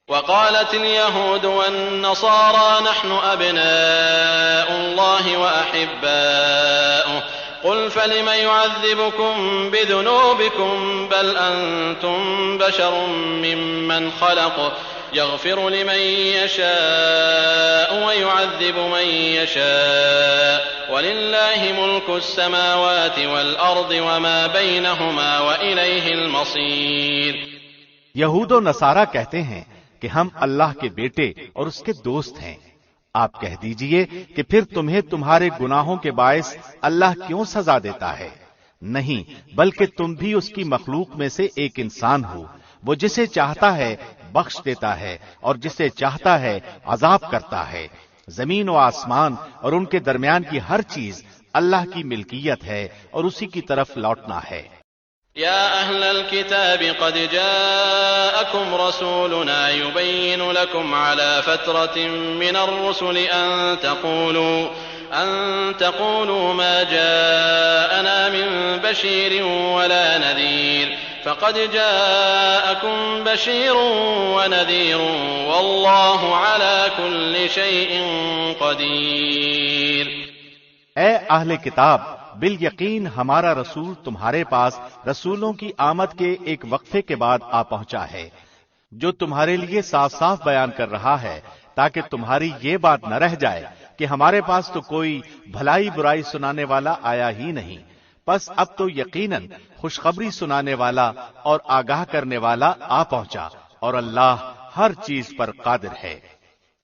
وقالت اليهود والنصارى نحن أبناء الله وأحباؤه قل فلم يعذبكم بذنوبكم بل أنتم بشر ممن خلق يغفر لمن يشاء ويعذب من يشاء ولله ملك السماوات والأرض وما بينهما وإليه المصير. یہود و نصارہ کہتے ہیں کہ ہم اللہ کے بیٹے اور اس کے دوست ہیں. آپ کہہ دیجئے کہ پھر تمہیں تمہارے گناہوں کے باعث اللہ کیوں سزا دیتا ہے؟ نہیں، بلکہ تم بھی اس کی مخلوق میں سے ایک انسان ہو. وہ جسے چاہتا ہے بخش دیتا ہے اور جسے چاہتا ہے عذاب کرتا ہے. زمین و آسمان اور ان کے درمیان کی ہر چیز اللہ کی ملکیت ہے اور اسی کی طرف لوٹنا ہے. يا أهل الكتاب قد جاءكم رسولنا يبين لكم على فترة من الرسل أن تقولوا ما جاءنا من بشير ولا نذير فقد جاءكم بشير ونذير والله على كل شيء قدير. اے اہل کتاب، بالیقین ہمارا رسول تمہارے پاس رسولوں کی آمد کے ایک وقفے کے بعد آ پہنچا ہے جو تمہارے لیے صاف صاف بیان کر رہا ہے تاکہ تمہاری یہ بات نہ رہ جائے کہ ہمارے پاس تو کوئی بھلائی برائی سنانے والا آیا ہی نہیں. پس اب تو یقیناً خوشخبری سنانے والا اور آگاہ کرنے والا آ پہنچا اور اللہ ہر چیز پر قادر ہے.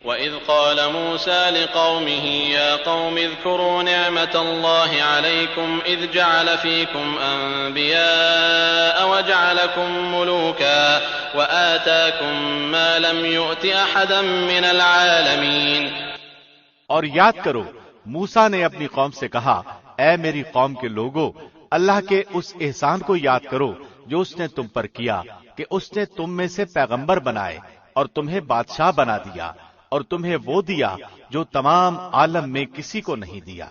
وَإِذْ قَالَ مُوسَى لِقَوْمِهِ يَا قَوْمِ اذْكُرُوا نِعْمَةَ اللَّهِ عَلَيْكُمْ إِذْ جَعَلَ فِيكُمْ أَنْبِيَاءَ وَجَعَلَكُمْ مُلُوكًا وَآتَاكُمْ مَا لَمْ يُؤْتِ أَحَدًا مِنَ الْعَالَمِينَ. اور یاد کرو موسیٰ نے اپنی قوم سے کہا، اے میری قوم کے لوگو، اللہ کے اس احسان کو یاد کرو جو اس نے تم پر کیا کہ اس نے تم میں سے پیغمبر بنائے اور تمہیں بادشاہ بنا دیا اور تمہیں وہ دیا جو تمام عالم میں کسی کو نہیں دیا.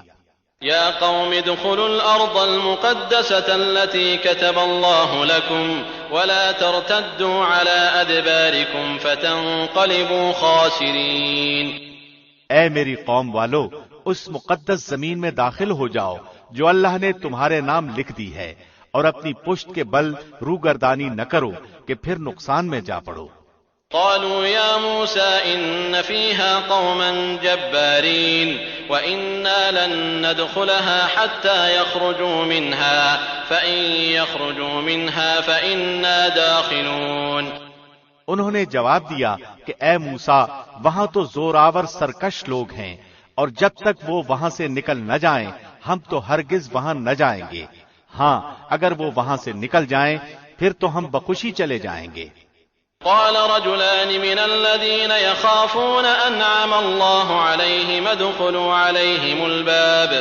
يا قوم ادخلوا الأرض المقدسة التي كتب الله لكم ولا ترتدوا على أدباركم فتنقلبوا خاسرين. اے میری قوم والو، اس مقدس زمین میں داخل ہو جاؤ جو اللہ نے تمہارے نام لکھ دی ہے اور اپنی پشت کے بل روگردانی نہ کرو کہ پھر نقصان میں جا پڑو. قالوا يا موسى إن فيها قوما جبارين وإنا لن ندخلها حتى يخرجوا منها فإن يخرجوا منها فإنا داخلون. انہوں نے جواب دیا کہ اے موسیٰ وہاں تو زوراور سرکش لوگ ہیں اور جب تک وہ وہاں سے نکل نہ جائیں ہم تو ہرگز وہاں نہ جائیں گے. ہاں اگر وہ وہاں سے نکل جائیں پھر تو ہم بخوشی چلے جائیں گے. قال رجلان من الذين يخافون أنعم الله عليهم ادخلوا عليهم الباب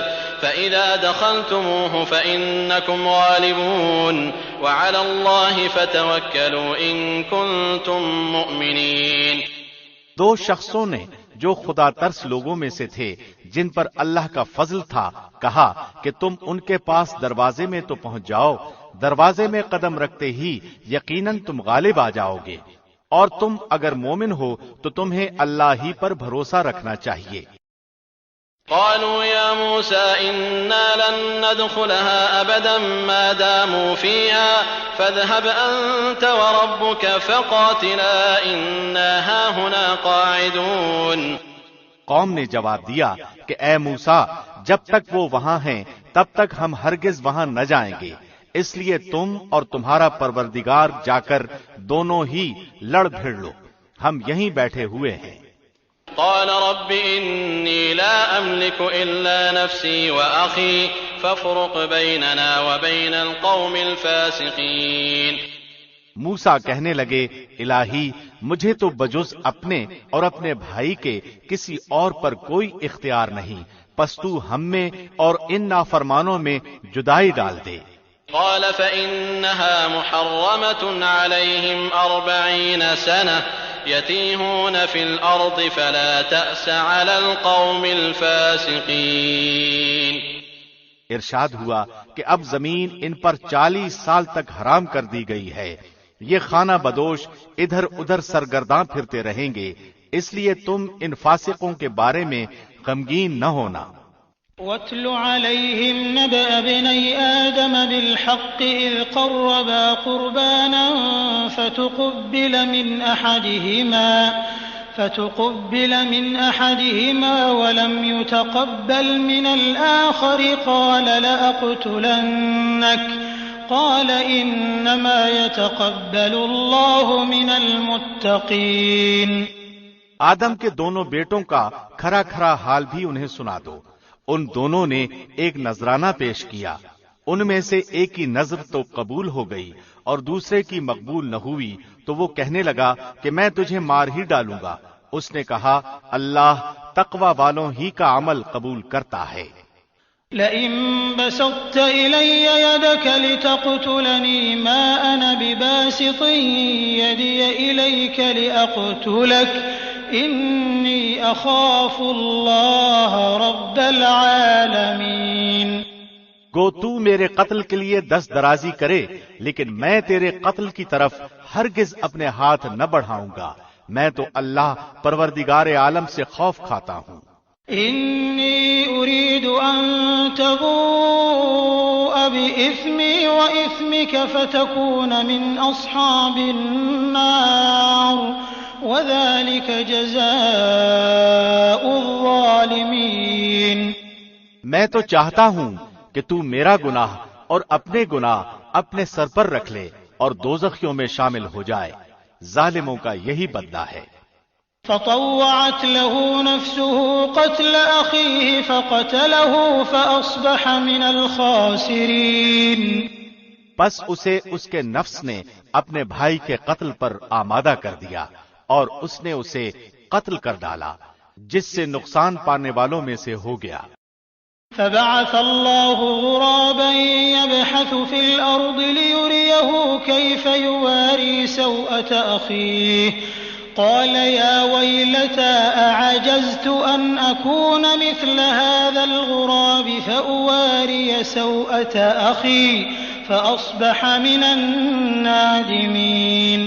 فإذا دخلتموه فإنكم غالبون وعلى الله فتوكلوا إن كنتم مؤمنين. دو شخصوں نے جو خدا ترس لوگوں میں سے تھے جن پر اللہ کا فضل تھا کہا کہ تم ان کے پاس دروازے میں تو پہنچ جاؤ، دروازے میں قدم رکھتے ہی یقیناً تم غالب آ جاؤ گے، اور تم اگر مومن ہو تو تمہیں اللہ ہی پر بھروسہ رکھنا چاہیے. قالوا يا موسى إنا لن ندخلها أبدا ما داموا فيها فاذهب أنت وربك فقاتلا إنا هاهنا قاعدون. قوم نے جواب دیا کہ اے موسیٰ جب تک وہ وہاں ہیں تب تک ہم ہرگز وہاں نہ جائیں گے، اس لیے تم اور تمہارا پروردگار جا کر دونوں ہی لڑ بھیڑ لو، ہم یہیں بیٹھے ہوئے ہیں. قال رب إني لا أملك إلا نفسي وأخي فافرق بيننا وبين القوم الفاسقين. موسیٰ کہنے لگے الہی مجھے تو بجز اپنے اور اپنے بھائی کے کسی اور پر کوئی اختیار نہیں، پس تو ہم میں اور ان نافرمانوں میں جدائی ڈال دے. قال فإنها محرمة عليهم 40 سنة يتيهون في الأرض فلا تأس على القوم الفاسقين. ارشاد ہوا کہ اب زمین ان پر 40 سال تک حرام کر دی گئی ہے، یہ خانہ بدوش ادھر ادھر سرگرداں پھرتے رہیں گے، اس لیے تم ان فاسقوں کے بارے میں غمگین نہ ہونا. وَاتْلُ عَلَيْهِمْ نَبَأَ ابْنَيْ آدَمَ بِالْحَقِّ إِذْ قَرَّبَا قُرْبَانًا فتقبل من أحدهما ولم يتقبل من الآخر قال لأقتلنك قال إنما يتقبل الله من المتقين. آدم کے دونوں بیٹوں کا کھرا کھرا حال بھی انہیں سنا دو. ان دونوں نے ایک نذرانہ پیش کیا، ان میں سے ایک کی نذر تو قبول ہو گئی اور دوسرے کی مقبول نہ ہوئی، تو وہ کہنے لگا کہ میں تجھے مار ہی ڈالوں گا. اس نے کہا اللہ تقوی والوں ہی کا عمل قبول کرتا ہے. لئن بسطت إلي يدك لتقتلني ما أنا بباسط يدي إليك لأقتلك إني أخاف الله رب العالمين. گو تو میرے قتل کے لیے دست درازی کرے لیکن میں تیرے قتل کی طرف ہرگز اپنے ہاتھ نہ بڑھاؤں گا، میں تو اللہ پروردگار عالم سے خوف کھاتا ہوں. إني أريد أن تبوء بإثمي وإثمك فتكون من أصحاب النار وذلك جزاء الظالمين. میں تو چاہتا ہوں کہ تو میرا گناہ اور اپنے گناہ اپنے سر پر رکھ لے اور دوزخیوں میں شامل ہو جائے، ظالموں کا یہی بدلہ ہے. فطوعت له نفسه قتل أخيه فقتله فأصبح من الخاسرين. پس اسے اس کے نفس نے اپنے بھائی کے قتل پر آمادہ کر دیا اور اس نے اسے قتل کر ڈالا، جس سے نقصان پانے والوں میں سے ہو گیا. فبعث الله غرابا يبحث في الأرض ليريه كيف يواري سوءة أخيه قال يا ويلتى أعجزت أن أكون مثل هذا الغراب فأواري سوءة أخي فأصبح من النادمين.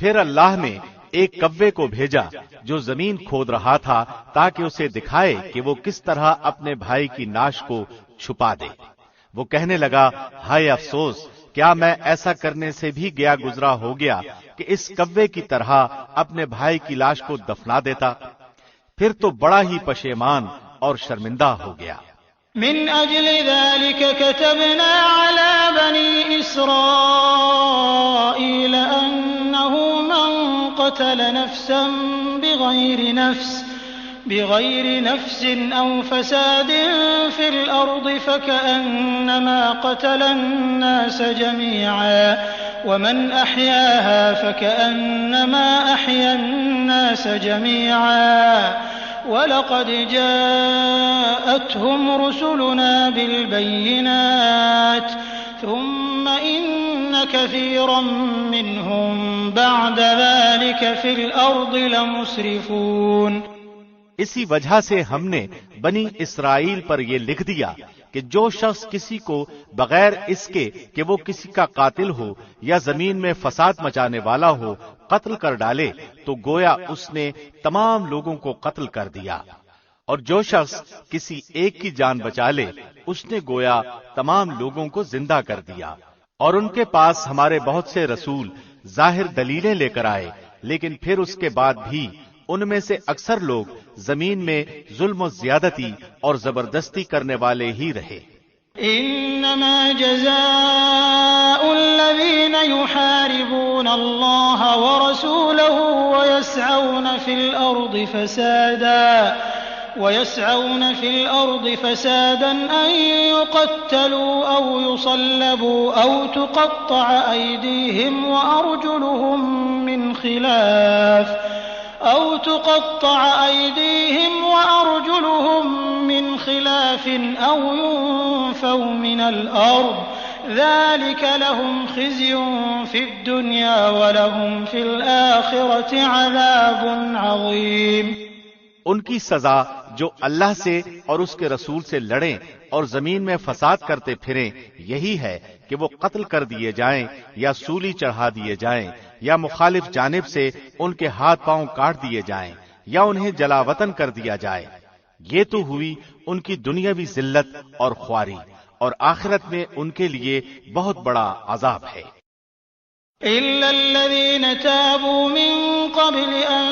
پھر اللہ نے ایک کوے کو بھیجا جو زمین کھود رہا تھا تاکہ اسے دکھائے کہ وہ کس طرح اپنے بھائی کی ناش کو چھپا دے. وہ کہنے لگا ہائے افسوس کیا میں ایسا کرنے سے بھی گیا گزرا ہو گیا کہ اس کوے کی طرح اپنے بھائی کی لاش کو دفنا دیتا؟ پھر تو بڑا ہی پشیمان اور شرمندہ ہو گیا۔ من أجل ذلك كتبنا على بني إسرائيل أنه من قتل نفسا بغير نفس أو فساد في الأرض فكأنما قتل الناس جميعا ومن أحياها فكأنما أحيا الناس جميعا وَلَقَدْ جَاءَتْهُمْ رُسُلُنَا بِالْبَيِّنَاتِ ثُمَّ إِنَّ كَثِيرًا مِّنْهُمْ بَعْدَ ذَلِكَ فِي الْأَرْضِ لَمُسْرِفُونَ۔ اسی وجہ سے ہم نے بنی اسرائیل پر یہ لکھ دیا کہ جو شخص کسی کو بغیر اس کے کہ وہ کسی کا قاتل ہو یا زمین میں فساد مچانے والا ہو قتل کر ڈالے تو گویا اس نے تمام لوگوں کو قتل کر دیا، اور جو شخص کسی ایک کی جان بچا لے اس نے گویا تمام لوگوں کو زندہ کر دیا۔ اور ان کے پاس ہمارے بہت سے رسول ظاہر دلیلیں لے کر آئے، لیکن پھر اس کے بعد بھی ان میں سے اکثر لوگ زمین میں ظلم و زیادتی اور زبردستی کرنے والے ہی رہے۔ انما جزاء الذين يحاربون الله ورسوله ويسعون في الأرض فسادا أن يقتلوا أو يصلبوا أو تقطع أيديهم وأرجلهم من خلاف أو ينفوا من الأرض ذلك لهم خزي في الدنيا ولهم في الآخرة عذاب عظيم۔ ان کی سزا جو اللہ سے اور اس کے رسول سے لڑیں اور زمین میں فساد کرتے پھریں یہی ہے کہ وہ قتل کر دیے جائیں یا سولی چڑھا دیے جائیں یا مخالف جانب سے ان کے ہاتھ پاؤں کاٹ دیے جائیں یا انہیں جلا وطن کر دیا جائے۔ یہ تو ہوئی ان کی دنیاوی ذلت اور خواری، اور آخرت میں ان کے لیے بہت بڑا عذاب ہے۔ إِلَّا الَّذِينَ تَابُوا مِن قَبْلِ أَن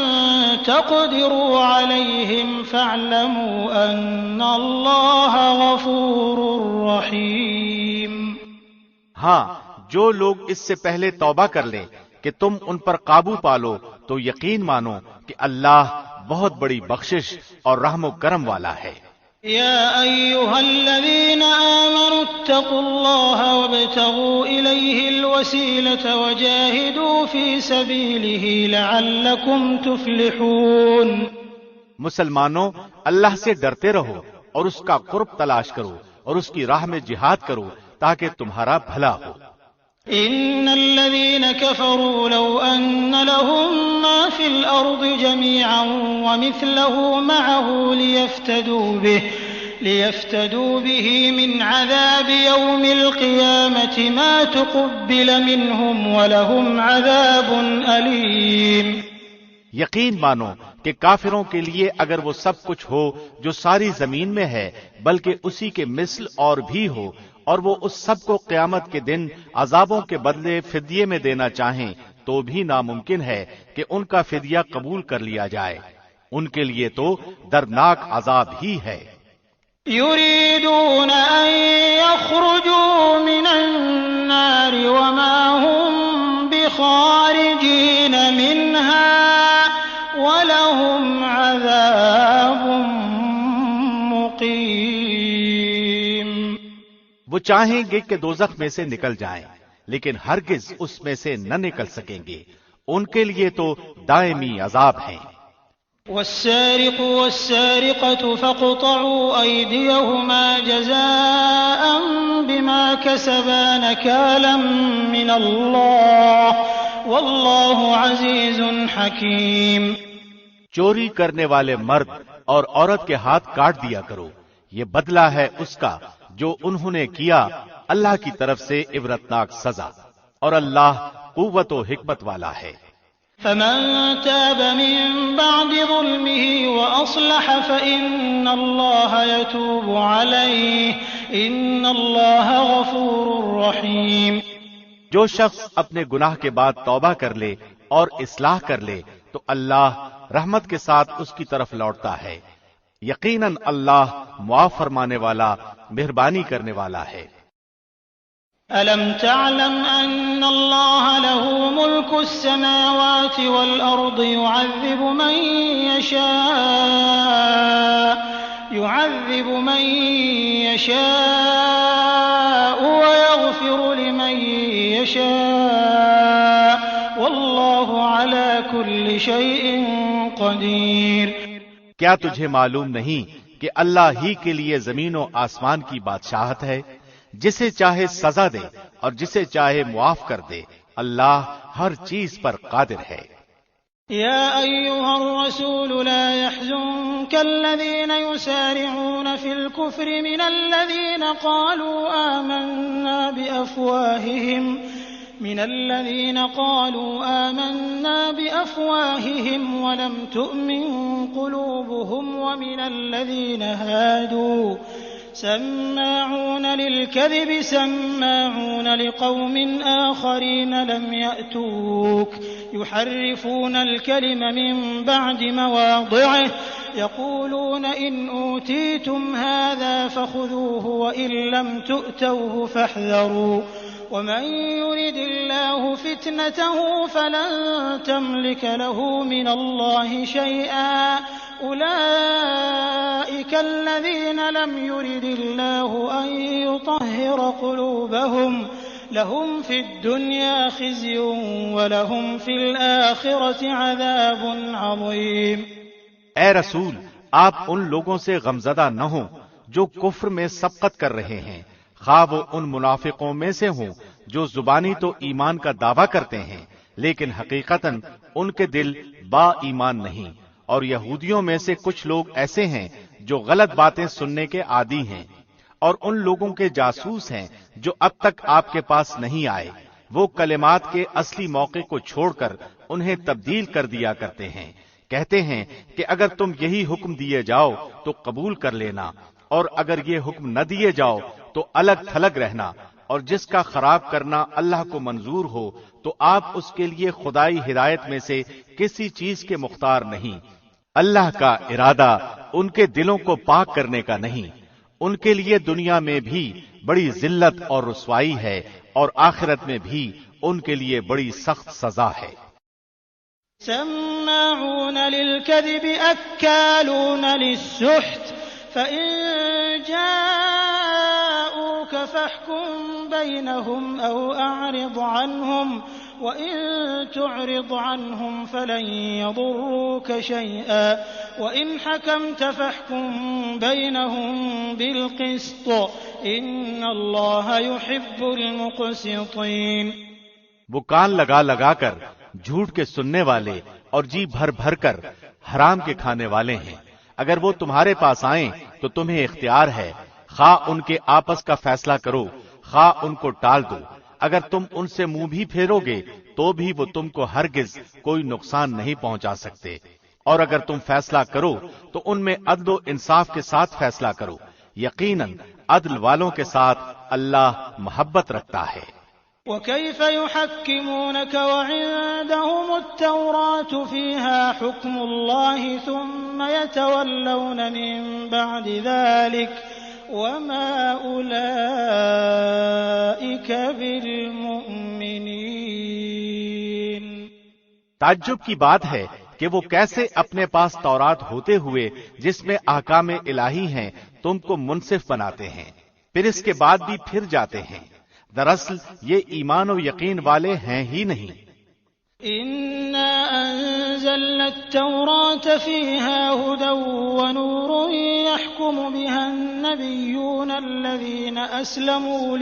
تَقْدِرُوا عَلَيْهِمْ فَاعْلَمُوا أَنَّ اللَّهَ غَفُورٌ رَّحِيمٌ۔ ہاں، جو لوگ اس سے پہلے توبہ کر لیں کہ تم ان پر قابو پالو تو یقین مانو کہ اللہ بہت بڑی بخشش اور رحم و کرم والا ہے۔ يا أيها الذين آمنوا اتقوا الله وابتغوا إليه الوسيلة وجاهدوا في سبيله لعلكم تفلحون۔ مسلمانوں، اللہ سے ڈرتے رہو اور اس کا قرب تلاش کرو اور اس کی راہ میں جہاد کرو تاکہ تمہارا بھلا ہو۔ إن الذين كفروا لو أن لهم ما في الأرض جميعا ومثله معه ليفتدوا به من عذاب يوم القيامة ما تقبل منهم ولهم عذاب أليم۔ یقین مانو کہ کافروں کے لیے اگر وہ سب کچھ ہو جو ساری زمین میں ہے بلکہ اسی کے مثل اور بھی ہو، اور وہ اس سب کو قیامت کے دن عذابوں کے بدلے فدیے میں دینا چاہیں تو بھی ناممکن ہے کہ ان کا فدیہ قبول کر لیا جائے۔ ان کے لیے تو دردناک عذاب ہی ہے۔ يريدون أن يخرجوا من النار وما هم بخارجين منها ولهم عذاب مقيم۔ وہ چاہیں گے کہ دوزخ میں سے نکل جائیں لیکن ہرگز اس میں سے نہ نکل سکیں گے، ان کے لیے تو دائمی عذاب ہیں۔ والسارق والسارقة فاقطعوا أيديهما جزاء بما كسبا نكالا من الله والله عزيز حكيم۔ چوری کرنے والے مرد اور عورت کے ہاتھ کاٹ دیا کرو، یہ بدلہ ہے اس کا جو انہوں نے کیا، اللہ کی طرف سے عبرتناک سزا، اور اللہ قوت و حکمت والا ہے۔ فمن تاب من بعد ظلمه وأصلح فإن الله يتوب عليه إن الله غفور رحيم۔ جو شخص اپنے گناہ کے بعد توبہ کر لے اور اصلاح کر لے تو اللہ رحمت کے ساتھ اس کی طرف لوٹتا ہے. یقیناً اللہ معاف فرمانے والا مہربانی کرنے والا ہے. ألم تعلم أن الله له ملك السماوات والأرض يعذب من يشاء ويغفر لمن يشاء والله على كل شيء قدير. کیا تجھے معلوم نہیں کہ اللہ ہی کے لیے زمین و آسمان کی بادشاہت ہے؟ جسے چاہے سزا دے اور جسے چاہے معاف کر دے. اللہ ہر چیز پر قادر ہے. يا أيها الرسول لا يحزنك الذين يسارعون في الكفر من الذين قالوا آمنا بأفواههم ولم تؤمن قلوبهم ومن الذين هادوا سماعون للكذب سماعون لقوم آخرين لم يأتوك يحرفون الكلم من بعد مواضعه يقولون إن أوتيتم هذا فخذوه وإن لم تؤتوه فاحذروا ومن يرد الله فتنته فلن تملك له من الله شيئا أولئك الذين لم يرد الله أن يطهر قلوبهم لهم في الدنيا خزي ولهم في الآخرة عذاب عظيم. اے رسول، آپ ان لوگوں سے غمزدہ نہ ہوں جو کفر میں سبقت کر رہے ہیں، خواہ وہ ان منافقوں میں سے ہوں جو زبانی تو ایمان کا دعویٰ کرتے ہیں لیکن حقیقتاً ان کے دل با ایمان نہیں. اور یہودیوں میں سے کچھ لوگ ایسے ہیں جو غلط باتیں سننے کے عادی ہیں، اور ان لوگوں کے جاسوس ہیں جو اب تک آپ کے پاس نہیں آئے. وہ کلمات کے اصلی موقع کو چھوڑ کر انہیں تبدیل کر دیا کرتے ہیں. کہتے ہیں کہ اگر تم یہی حکم دیے جاؤ تو قبول کر لینا، اور اگر یہ حکم نہ دیے جاؤ تو الگ تھلگ رہنا. اور جس کا خراب کرنا اللہ کو منظور ہو تو آپ اس کے لیے خدائی ہدایت میں سے کسی چیز کے مختار نہیں. اللہ کا ارادہ ان کے دلوں کو پاک کرنے کا نہیں. ان کے لیے دنیا میں بھی بڑی ذلت اور رسوائی ہے اور آخرت میں بھی ان کے لیے بڑی سخت سزا ہے. سماعون للكذب أكالون للسحت فإن جاءوك فاحكم بينهم أو أعرض عنهم وإن تعرض عنهم فلن يضروك شيئا وإن حكمت فاحكم بينهم بالقسط إن الله يحب المقسطين. وہ کان لگا لگا کر جھوٹ کے سننے والے اور جی بھر بھر کر حرام کے کھانے والے ہیں. اگر وہ تمہارے پاس آئیں تو تمہیں اختیار ہے، خواہ ان کے آپس کا فیصلہ کرو خواہ ان کو ٹال دو. اگر تم ان سے منہ بھی پھیرو گے تو بھی وہ تم کو ہرگز کوئی نقصان نہیں پہنچا سکتے. اور اگر تم فیصلہ کرو تو ان میں عدل و انصاف کے ساتھ فیصلہ کرو. یقیناً عدل والوں کے ساتھ اللہ محبت رکھتا ہے. وكيف يحكمونك وعندهم التوراة فيها حكم الله ثم يتولون من بعد ذلك وما أولئك بالمؤمنين. تعجب کی بات ہے کہ وہ کیسے اپنے پاس تورات ہوتے ہوئے جس میں احکام الہی ہیں تم کو منصف بناتے ہیں، پھر اس کے بعد بھی پھر جاتے ہیں. دراصل یہ ایمان و یقین والے ہیں ہی نہیں. إنا أنزلنا التوراة فيها هدى ونور يحكم بها النبيون الذين أسلموا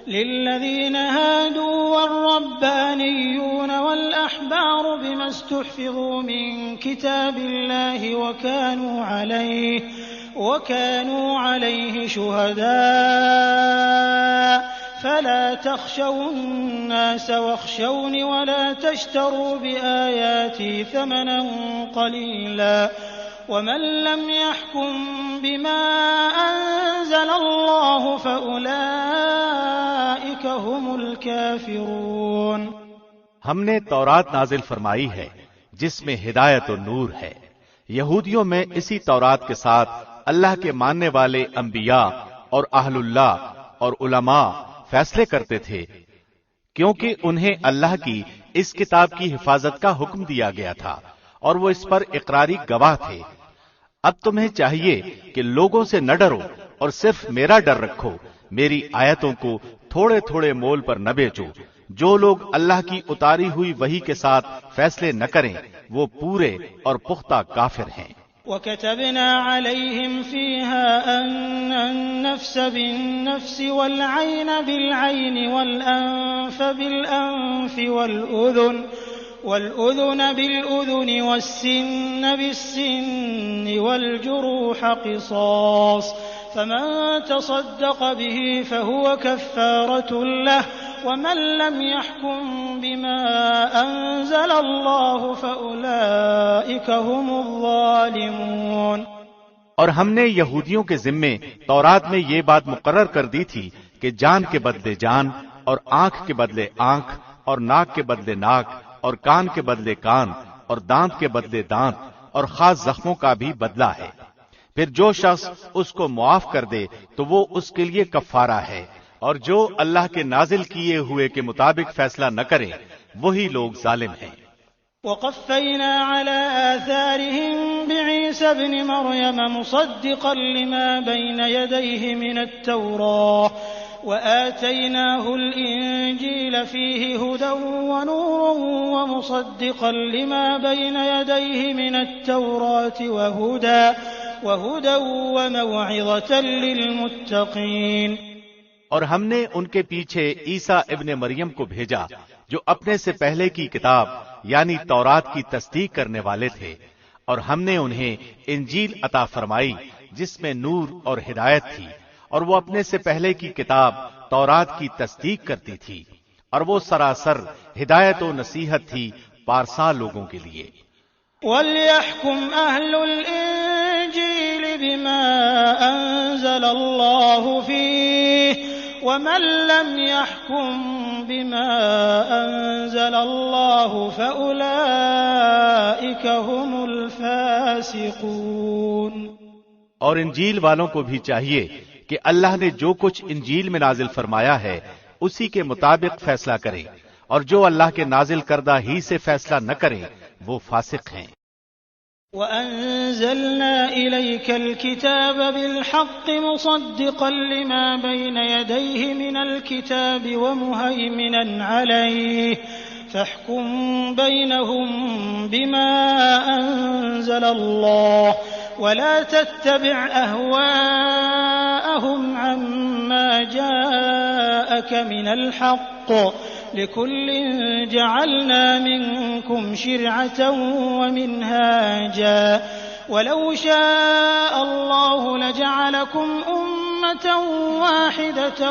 للذين هادوا والربانيون والأحبار بما استحفظوا من كتاب الله وكانوا عليه شهداء فلا تخشوا الناس واخشوني ولا تشتروا بآياتي ثمنا قليلا ومن لم يحكم بما أنزل الله فأولئك ہم نے تورات نازل فرمائی ہے جس میں ہدایت و نور ہے۔ یہودیوں میں اسی تورات کے ساتھ اللہ کے ماننے والے انبیاء اور اہل اللہ اور علماء فیصلے کرتے تھے، کیونکہ انہیں اللہ کی اس کتاب کی حفاظت کا حکم دیا گیا تھا اور وہ اس پر اقراری گواہ تھے۔ اب تمہیں چاہیے کہ لوگوں سے نہ ڈرو اور صرف میرا ڈر رکھو، میری آیتوں کو تھوڑے تھوڑے مول پر نہ بیچو۔ جو لوگ اللہ کی اتاری ہوئی وحی کے ساتھ فیصلے نہ کریں وہ پورے اور پختہ کافر ہیں۔ وَكَتَبْنَا عَلَيْهِمْ فِيهَا أَنَّ النَّفْسَ بِالنَّفْسِ وَالْعَيْنَ بِالْعَيْنِ وَالْأَنفَ بِالْأَنفِ وَالْأُذُنَ بِالْأُذُنِ وَالسِّنَّ بِالسِّنِّ وَالْجُرُوحَ قِصَاصٌ فَمَن تَصَدَّقَ بِهِ فَهُوَ كَفَّارَةٌ لَّهُ وَمَن لَّمْ يَحْكُم بِمَا أَنزَلَ اللَّهُ فَأُولَٰئِكَ هُمُ الظَّالِمُونَ۔ اور ہم نے یہودیوں کے ذمے تورات میں یہ بات مقرر کر دی تھی کہ جان کے بدلے جان اور آنکھ کے بدلے آنکھ اور ناک کے بدلے ناک اور کان کے بدلے کان اور دانت کے بدلے دانت اور خاص زخموں کا بھی بدلہ ہے۔ پھر جو شخص اس کو معاف کر دے تو وہ اس کے لیے کفارہ ہے، اور جو اللہ کے نازل کیے ہوئے کے مطابق فیصلہ نہ کرے وہی لوگ ظالم ہیں۔ وَقَفَّيْنَا عَلَىٰ آثَارِهِم بِعِيسَى ابْنِ مَرْيَمَ مُصَدِّقًا لِّمَا بَيْنَ يَدَيْهِ مِنَ التَّوْرَاةِ وَآتَيْنَاهُ الْإِنجِيلَ فِيهِ هُدًى وَنُورٌ وَمُصَدِّقًا لِّمَا بَيْنَ يَدَيْهِ مِنَ التَّوْرَاةِ وَهُدًى وَمَوْعِظَةً لِّلْمُتَّقِينَ۔ اور ہم نے ان کے پیچھے عیسیٰ ابن مریم کو بھیجا جو اپنے سے پہلے کی کتاب یعنی تورات کی تصدیق کرنے والے تھے، اور ہم نے انہیں انجیل عطا فرمائی جس میں نور اور ہدایت تھی، اور وہ اپنے سے پہلے کی کتاب تورات کی تصدیق کرتی تھی، اور وہ سراسر ہدایت و نصیحت تھی پارسا لوگوں کے لیے۔ وَلْيَحْكُمْ أَهْلُ الْإِنجِيلِ بِمَا أَنزَلَ اللَّهُ فِيهِ وَمَن لَّمْ يَحْكُم بِمَا أَنزَلَ اللَّهُ فَأُولَٰئِكَ هُمُ الْفَاسِقُونَ۔ اور انجیل والوں کو بھی چاہیے کہ اللہ نے جو کچھ انجیل میں نازل فرمایا ہے اسی کے مطابق فیصلہ کریں، اور جو اللہ کے نازل کردہ ہی سے فیصلہ نہ کریں وہ فاسق ہیں۔ وَأَنزَلْنَا إِلَيْكَ الْكِتَابَ بِالْحَقِّ مُصَدِّقًا لِّمَا بَيْنَ يَدَيْهِ مِنَ الْكِتَابِ وَمُهَيْمِنًا عَلَيْهِ فَاحْكُم بَيْنَهُم بِمَا أَنزَلَ اللَّهُ وَلَا تَتَّبِعْ أَهْوَاءَهُمْ عَمَّا جَاءَكَ مِنَ الْحَقِّ لِكُلٍّ جَعَلْنَا مِنكُمْ شِرْعَةً وَمِنْهَاجًا وَلَوْ شَاءَ اللَّهُ لَجَعَلَكُمْ أُمَّةً وَاحِدَةً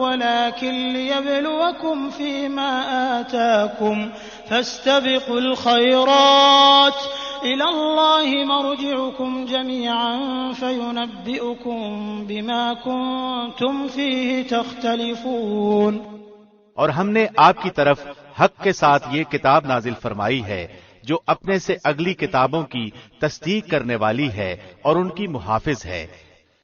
وَلَكِن لِّيَبْلُوَكُمْ فِيمَا آتَاكُمْ فَاسْتَبِقُوا الْخَيْرَاتِ إِلَى اللَّهِ مَرْجِعُكُمْ جَمِيعًا فَيُنَبِّئُكُم بِمَا كُنتُمْ فِيهِ تَخْتَلِفُونَ۔ اور ہم نے آپ کی طرف حق کے ساتھ یہ کتاب نازل فرمائی ہے جو اپنے سے اگلی کتابوں کی تصدیق کرنے والی ہے اور ان کی محافظ ہے،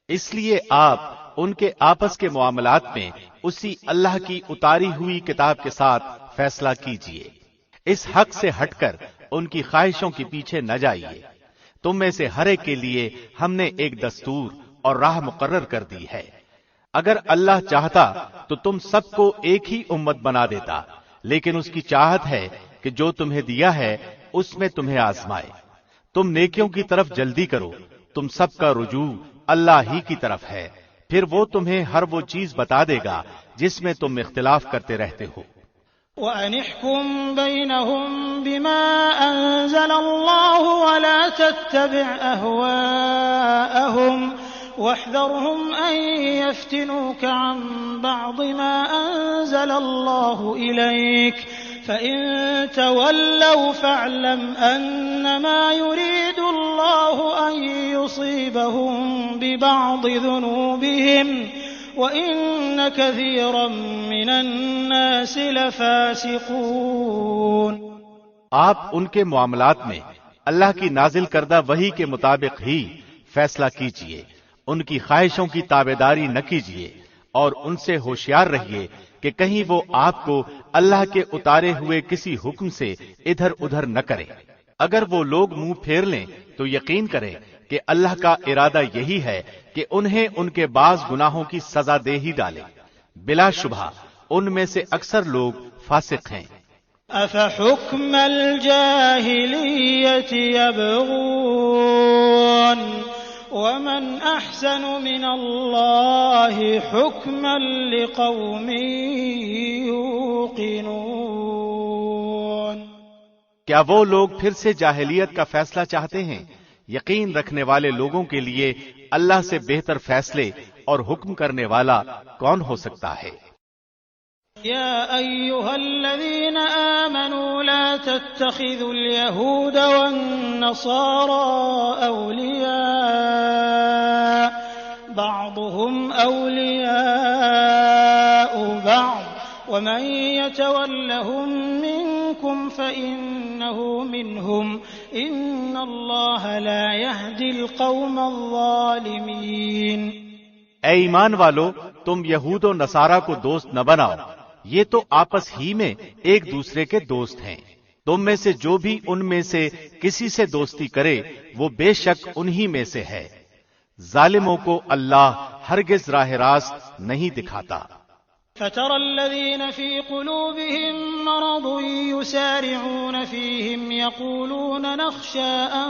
اس لیے آپ ان کے آپس کے معاملات میں اسی اللہ کی اتاری ہوئی کتاب کے ساتھ فیصلہ کیجیے۔ اس حق سے ہٹ کر ان کی خواہشوں کے پیچھے نہ جائیے۔ تم میں سے ہر ایک کے لیے ہم نے ایک دستور اور راہ مقرر کر دی ہے۔ اگر اللہ چاہتا تو تم سب کو ایک ہی امت بنا دیتا، لیکن اس کی چاہت ہے کہ جو تمہیں دیا ہے اس میں تمہیں آزمائے۔ تم نیکیوں کی طرف جلدی کرو، تم سب کا رجوع اللہ ہی کی طرف ہے، پھر وہ تمہیں ہر وہ چیز بتا دے گا جس میں تم اختلاف کرتے رہتے ہو۔ وَأَنِ احْكُم بَيْنَهُم بِمَا أَنزَلَ اللَّهُ وَلَا تَتَّبِعْ أَهْوَاءَهُمْ وَاحْذَرْهُمْ أَن يَفْتِنُوكَ عَن بَعْضِ مَا أَنزَلَ اللَّهُ إِلَيْكَ فَإِن تَوَلَّوْا فَاعْلَمْ أَنَّمَا يُرِيدُ اللَّهُ أَن يُصِيبَهُم بِبَعْضِ ذُنُوبِهِمْ وَإِنَّ كَثِيرًا مِّنَ النَّاسِ لَفَاسِقُونَ۔ آپ ان کے معاملات میں اللہ کی نازل کردہ وحی کے مطابق ہی فیصلہ کیجئے، ان کی خواہشوں کی تابعداری نہ کیجئے، اور ان سے ہوشیار رہیے کہ کہیں وہ آپ کو اللہ کے اتارے ہوئے کسی حکم سے ادھر ادھر نہ کریں۔ اگر وہ لوگ منہ پھیر لیں تو یقین کریں کہ اللہ کا ارادہ یہی ہے کہ انہیں ان کے بعض گناہوں کی سزا دے ہی ڈالے۔ بلا شبہ ان میں سے اکثر لوگ فاسق ہیں۔ أَفَحُكْمَ الْجَاهِلِيَّةِ يَبْغُونَ وَمَنْ أَحْسَنُ مِنَ اللَّهِ حُكْمًا لِقَوْمٍ يُوقِنُونَ۔ کیا وہ لوگ پھر سے جاہلیت کا فیصلہ چاہتے ہیں؟ یقین رکھنے والے لوگوں کے لیے اللہ سے بہتر فیصلے اور حکم کرنے والا کون ہو سکتا ہے؟ يا أيها الذين آمنوا لا تتخذوا اليهود والنصارى أولياء بعضهم أولياء بعض ومن يتولهم منكم فإنه منهم إن الله لا يهدي القوم الظالمين۔ اے ایمان والو، تم یہود و نصارہ کو دوست نہ بناؤ، یہ تو آپس ہی میں ایک دوسرے کے دوست ہیں۔ تم میں سے جو بھی ان میں سے کسی سے دوستی کرے وہ بے شک انہی میں سے ہے۔ ظالموں کو اللہ ہرگز راہ راست نہیں دکھاتا۔ فَتَرَى الَّذِينَ فِي قُلُوبِهِم مَّرَضٌ يُسَارِعُونَ فِيهِمْ يَقُولُونَ نَخْشَىٰ أَن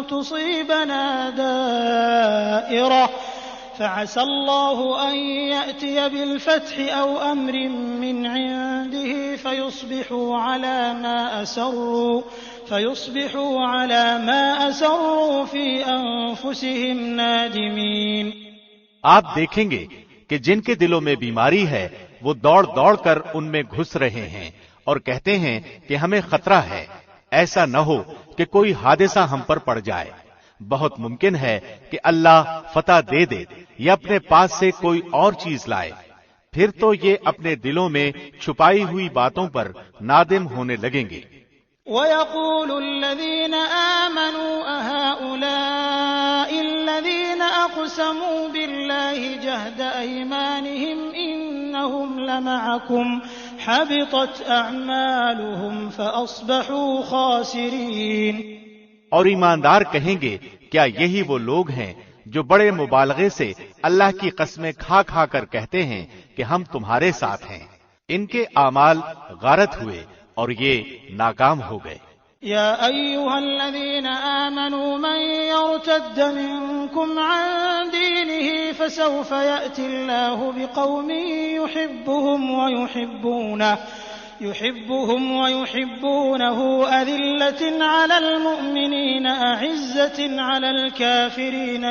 تُصِيبَنَا دَائِرَةٌ فَعَسَى اللَّهُ أَن يَأْتِيَ بِالْفَتْحِ أَوْ أَمْرٍ مِّنْ عِندِهِ فَيُصْبِحُوا عَلَىٰ مَا أَسَرُّوا فِي أَنفُسِهِمْ نَادِمِينَ۔ آپ دیکھیں گے کہ جن کے دلوں میں بیماری ہے وہ دوڑ دوڑ کر ان میں گھس رہے ہیں اور کہتے ہیں کہ ہمیں خطرہ ہے، ایسا نہ ہو کہ کوئی حادثہ ہم پر پڑ جائے۔ بہت ممکن ہے کہ اللہ فتح دے دے یا اپنے پاس سے کوئی اور چیز لائے، پھر تو یہ اپنے دلوں میں چھپائی ہوئی باتوں پر نادم ہونے لگیں گے۔ وَيَقُولُ الَّذِينَ آمَنُوا أَهَٰؤُلَاءِ الَّذِينَ أَقْسَمُوا بِاللَّهِ جَهْدَ أَيْمَانِهِمْ إِنَّهُمْ لَمَعَكُمْ حَبِطَتْ أَعْمَالُهُمْ فَأَصْبَحُوا خَاسِرِينَ۔ اور ایماندار کہیں گے، کیا یہی وہ لوگ ہیں جو بڑے مبالغے سے اللہ کی قسمیں کھا کھا کر کہتے ہیں کہ ہم تمہارے ساتھ ہیں؟ ان کے اعمال غارت ہوئے اور یہ ناکام ہو گئے۔ یا ایھا الذین آمنوا من یرتد منکم عن دینہ فسوف یأتی اللہ بقوم يحبهم ويحبونه أذلة على المؤمنين أعزة على الكافرين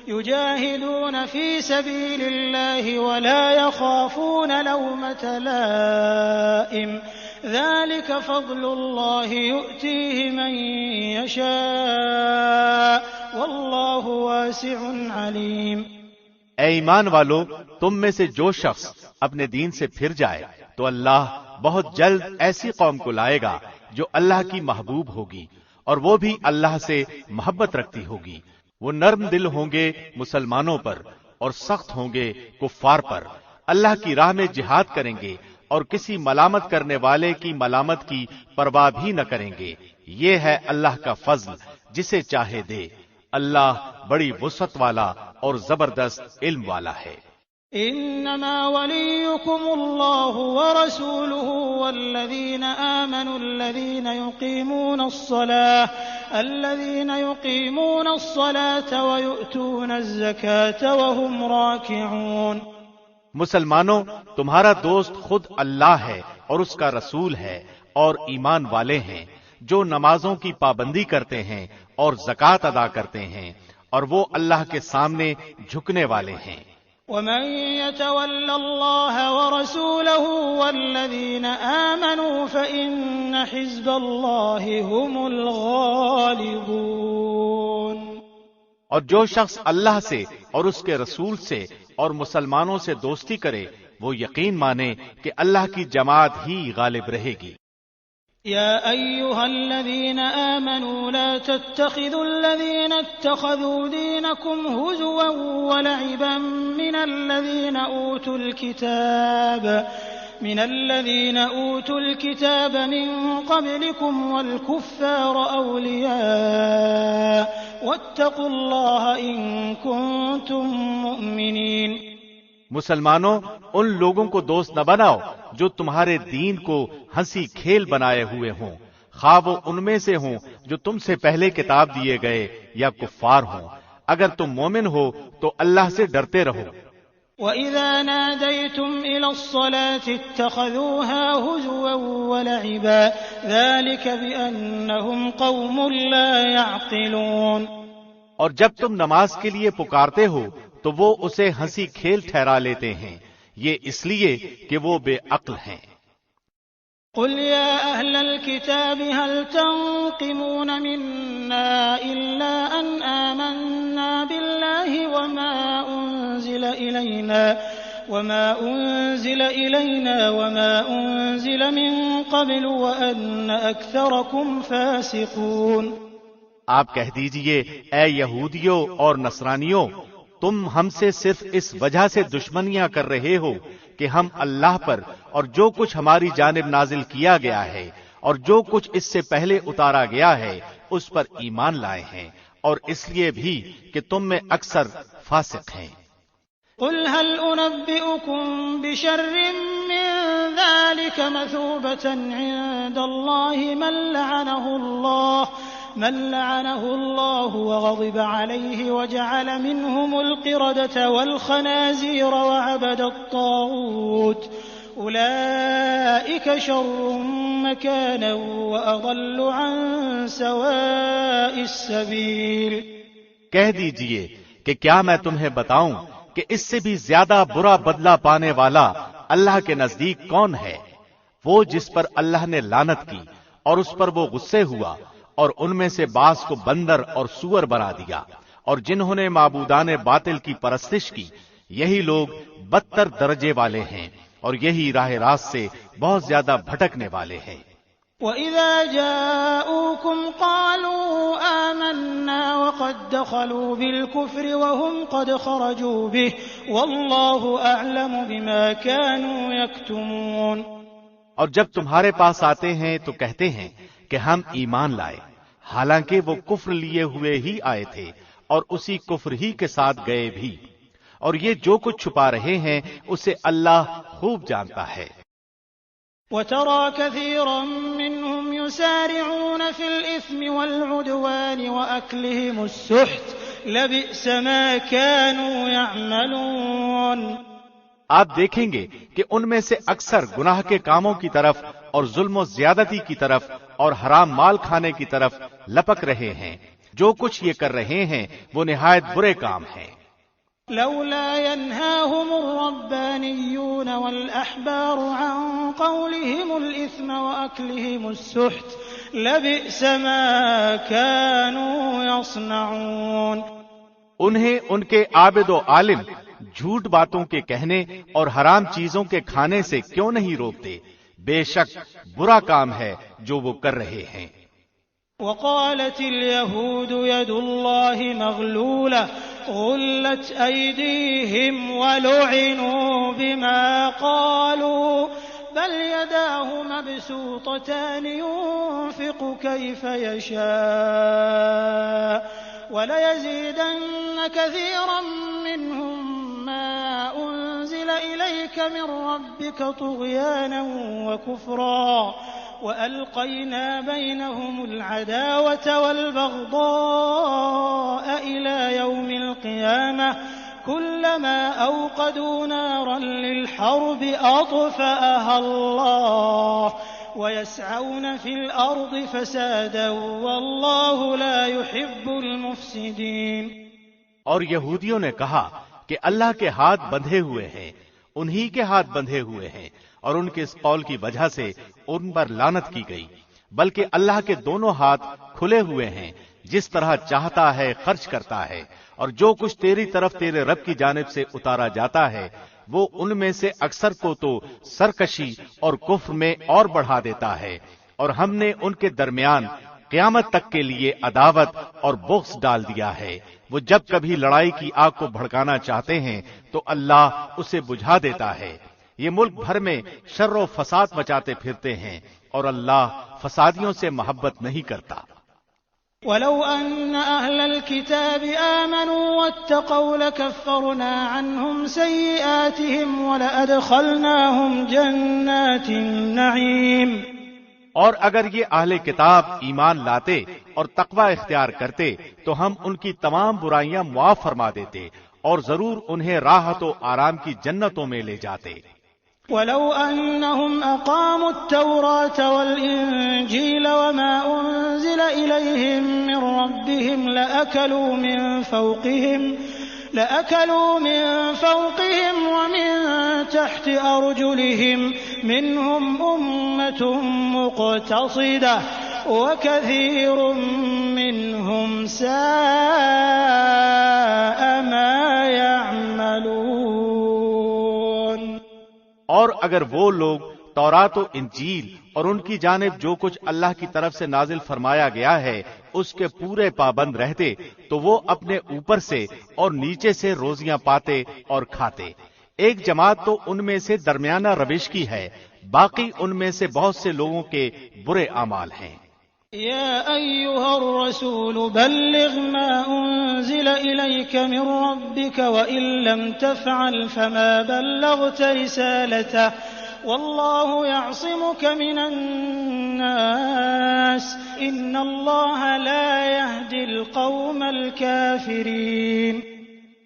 يجاهدون في سبيل الله ولا يخافون لومة لائم ذلك فضل الله يؤتيه من يشاء والله واسع عليم۔ اے ایمان والو، تم میں سے جو شخص اپنے دین سے پھر جائے تو اللہ بہت جلد ایسی قوم کو لائے گا جو اللہ کی محبوب ہوگی اور وہ بھی اللہ سے محبت رکھتی ہوگی۔ وہ نرم دل ہوں گے مسلمانوں پر اور سخت ہوں گے کفار پر۔ اللہ کی راہ میں جہاد کریں گے اور کسی ملامت کرنے والے کی ملامت کی پرواہ بھی نہ کریں گے۔ یہ ہے اللہ کا فضل جسے چاہے دے۔ اللہ بڑی وسعت والا اور زبردست علم والا ہے۔ انما وليكم الله ورسوله والذين آمنوا الذين يقيمون الصلاة ويؤتون الزكاة وهم راكعون۔ مسلمانوں، تمہارا دوست خود اللہ ہے اور اس کا رسول ہے اور ایمان والے ہیں جو نمازوں کی پابندی کرتے ہیں اور زکوٰۃ ادا کرتے ہیں اور وہ اللہ کے سامنے جھکنے والے ہیں۔ وَمَن يَتَوَلَّ اللَّهَ وَرَسُولَهُ وَالَّذِينَ آمَنُوا فَإِنَّ حِزْبَ اللَّهِ هُمُ الْغَالِبُونَ۔ اور جو شخص اللہ سے اور اس کے رسول سے اور مسلمانوں سے دوستی کرے وہ یقین مانے کہ اللہ کی جماعت ہی غالب رہے گی۔ يا أيها الذين آمنوا لا تتخذوا الذين اتخذوا دينكم هزوا ولعبا من الذين أوتوا الكتاب من قبلكم والكفار أولياء واتقوا الله إن كنتم مؤمنين۔ مسلمانوں، ان لوگوں کو دوست نہ بناؤ جو تمہارے دین کو ہنسی کھیل بنائے ہوئے ہوں، خواہ وہ ان میں سے ہوں جو تم سے پہلے کتاب دیے گئے یا کفار ہوں۔ اگر تم مومن ہو تو اللہ سے ڈرتے رہو۔ وَإِذَا نَادَيْتُمْ إِلَى الصَّلَاةِ اتَّخَذُوهَا هُزُوًا وَلَعِبًا ذَلِكَ بِأَنَّهُمْ قَوْمٌ لَا يَعْقِلُونَ۔ اور جب تم نماز کے لیے پکارتے ہو تو وہ اسے ہنسی کھیل ٹھہرا لیتے ہیں، یہ اس لیے کہ وہ بے عقل ہیں۔ قل يا أهل الكتاب هل تنقمون منا إلا أن آمنا بالله وما أنزل إلينا وما أنزل من قبل وأن أكثركم فاسقون۔ آپ کہہ دیجئے، اے یہودیوں اور نصرانیوں، تم ہم سے صرف اس وجہ سے دشمنیاں کر رہے ہو کہ ہم اللہ پر اور جو کچھ ہماری جانب نازل کیا گیا ہے اور جو کچھ اس سے پہلے اتارا گیا ہے اس پر ایمان لائے ہیں، اور اس لیے بھی کہ تم میں اکثر فاسق ہیں۔ قل هل أنبئكم بشر من ذلك مثوبة عند الله من لعنه الله وغضب عليه وجعل منهم القردة والخنازير وعبد الطاغوت أولئك شر مكانا وأضل عن سواء السبيل۔ کہہ دیجئے کہ کیا میں تمہیں بتاؤں کہ اس سے بھی زیادہ برا بدلہ پانے والا اللہ کے نزدیک کون ہے؟ وہ جس پر اللہ نے لعنت کی اور اس پر وہ غصے ہوا، اور ان میں سے بعض کو بندر اور سور بنا دیا، اور جنہوں نے معبودان باطل کی پرستش کی، یہی لوگ بدتر درجے والے ہیں اور یہی راہ راست سے بہت زیادہ بھٹکنے والے ہیں۔ وَإِذَا جَاءُوكُمْ قَالُوا آمَنَّا وَقَدْ دَخَلُوا بِالْكُفْرِ وَهُمْ قَدْ خَرَجُوا بِهِ وَاللَّهُ أَعْلَمُ بِمَا كَانُوا يَكْتُمُونَ۔ اور جب تمہارے پاس آتے ہیں تو کہتے ہیں کہ ہم ایمان لائے، حالانکہ وہ کفر لیے ہوئے ہی آئے تھے اور اسی کفر ہی کے ساتھ گئے بھی، اور یہ جو کچھ چھپا رہے ہیں اسے اللہ خوب جانتا ہے۔ وَتَرَى كَثِيرًا مِّنْهُمْ يُسَارِعُونَ فِي الْإِثْمِ وَالْعُدْوَانِ وَأَكْلِهِمُ السُّحْتَ لَبِئْسَ مَا كَانُوا يَعْمَلُونَ۔ آپ دیکھیں گے کہ ان میں سے اکثر گناہ کے کاموں کی طرف اور ظلم و زیادتی کی طرف اور حرام مال کھانے کی طرف لپک رہے ہیں۔ جو کچھ یہ کر رہے ہیں وہ نہایت برے کام ہیں۔ لولا ينهاهم الربانيون والأحبار عن قولهم الإثم وأكلهم السحت لبئس ما كانوا يصنعون۔ انہیں ان کے عابد و عالم جھوٹ باتوں کے کہنے اور حرام چیزوں کے کھانے سے کیوں نہیں روکتے؟ بے شک برا کام ہے جو وہ کر رہے ہیں۔ وقالت اليهود يد الله مغلولة غلت أيديهم ولعنوا بما قالوا بل يداه مبسوطتان ينفق كيف يشاء وليزيدن كثيرا منهم ما أنزل إليك من ربك طغيانا وكفرا وألقينا بينهم العداوة والبغضاء إلى يوم القيامة كلما أوقدوا نارا للحرب أطفأها الله ويسعون في الأرض فسادا والله لا يحب المفسدين۔ اور یہودیوں نے کہا کہ اللہ کے ہاتھ بندھے ہوئے ہیں، انہی کے ہاتھ بندھے ہوئے ہیں، اور ان کے اس قول کی وجہ سے ان پر لعنت کی گئی، بلکہ اللہ کے دونوں ہاتھ کھلے ہوئے ہیں، جس طرح چاہتا ہے خرچ کرتا ہے، اور جو کچھ تیری طرف تیرے رب کی جانب سے اتارا جاتا ہے وہ ان میں سے اکثر کو تو سرکشی اور کفر میں اور بڑھا دیتا ہے، اور ہم نے ان کے درمیان قیامت تک کے لیے عداوت اور بغض ڈال دیا ہے۔ وہ جب کبھی لڑائی کی آگ کو بھڑکانا چاہتے ہیں تو اللہ اسے بجھا دیتا ہے۔ یہ ملک بھر میں شر و فساد مچاتے پھرتے ہیں، اور اللہ فسادیوں سے محبت نہیں کرتا۔ وَلَوْ أَنَّ أَهْلَ الْكِتَابِ آمَنُوا وَاتَّقَوْا لَكَفَّرْنَا عَنْهُمْ سَيِّئَاتِهِمْ وَلَأَدْخَلْنَاهُمْ جَنَّاتِ النَّعِيمِ۔ اور اگر یہ اہل کتاب ایمان لاتے اور تقوی اختیار کرتے تو ہم ان کی تمام برائیاں معاف فرما دیتے اور ضرور انہیں راحت و آرام کی جنتوں میں لے جاتے۔ وَلَوْ أَنَّهُمْ أَقَامُوا التَّوْرَاةَ وَالْإِنْجِيلَ وَمَا أُنْزِلَ إِلَيْهِمْ مِنْ رَبِّهِمْ لَأَكَلُوا مِنْ فَوْقِهِمْ وَمِنْ تَحْتِ أَرْجُلِهِمْ مِنْهُمْ أُمَّةٌ مُقْتَصِدَةٌ وَكَثِيرٌ مِّنْهُمْ سَاءَ مَا يَعْمَلُونَ۔ اور اگر وہ لوگ تورات و انجیل اور ان کی جانب جو کچھ اللہ کی طرف سے نازل فرمایا گیا ہے اس کے پورے پابند رہتے تو وہ اپنے اوپر سے اور نیچے سے روزیاں پاتے اور کھاتے۔ ایک جماعت تو ان میں سے درمیانہ روش کی ہے، باقی ان میں سے بہت سے لوگوں کے برے اعمال ہیں۔ يا أيها الرسول بلغ ما أنزل إليك من ربك وإن لم تفعل فما بلغت رسالته والله يعصمك من الناس إن الله لا يهدي القوم الكافرين۔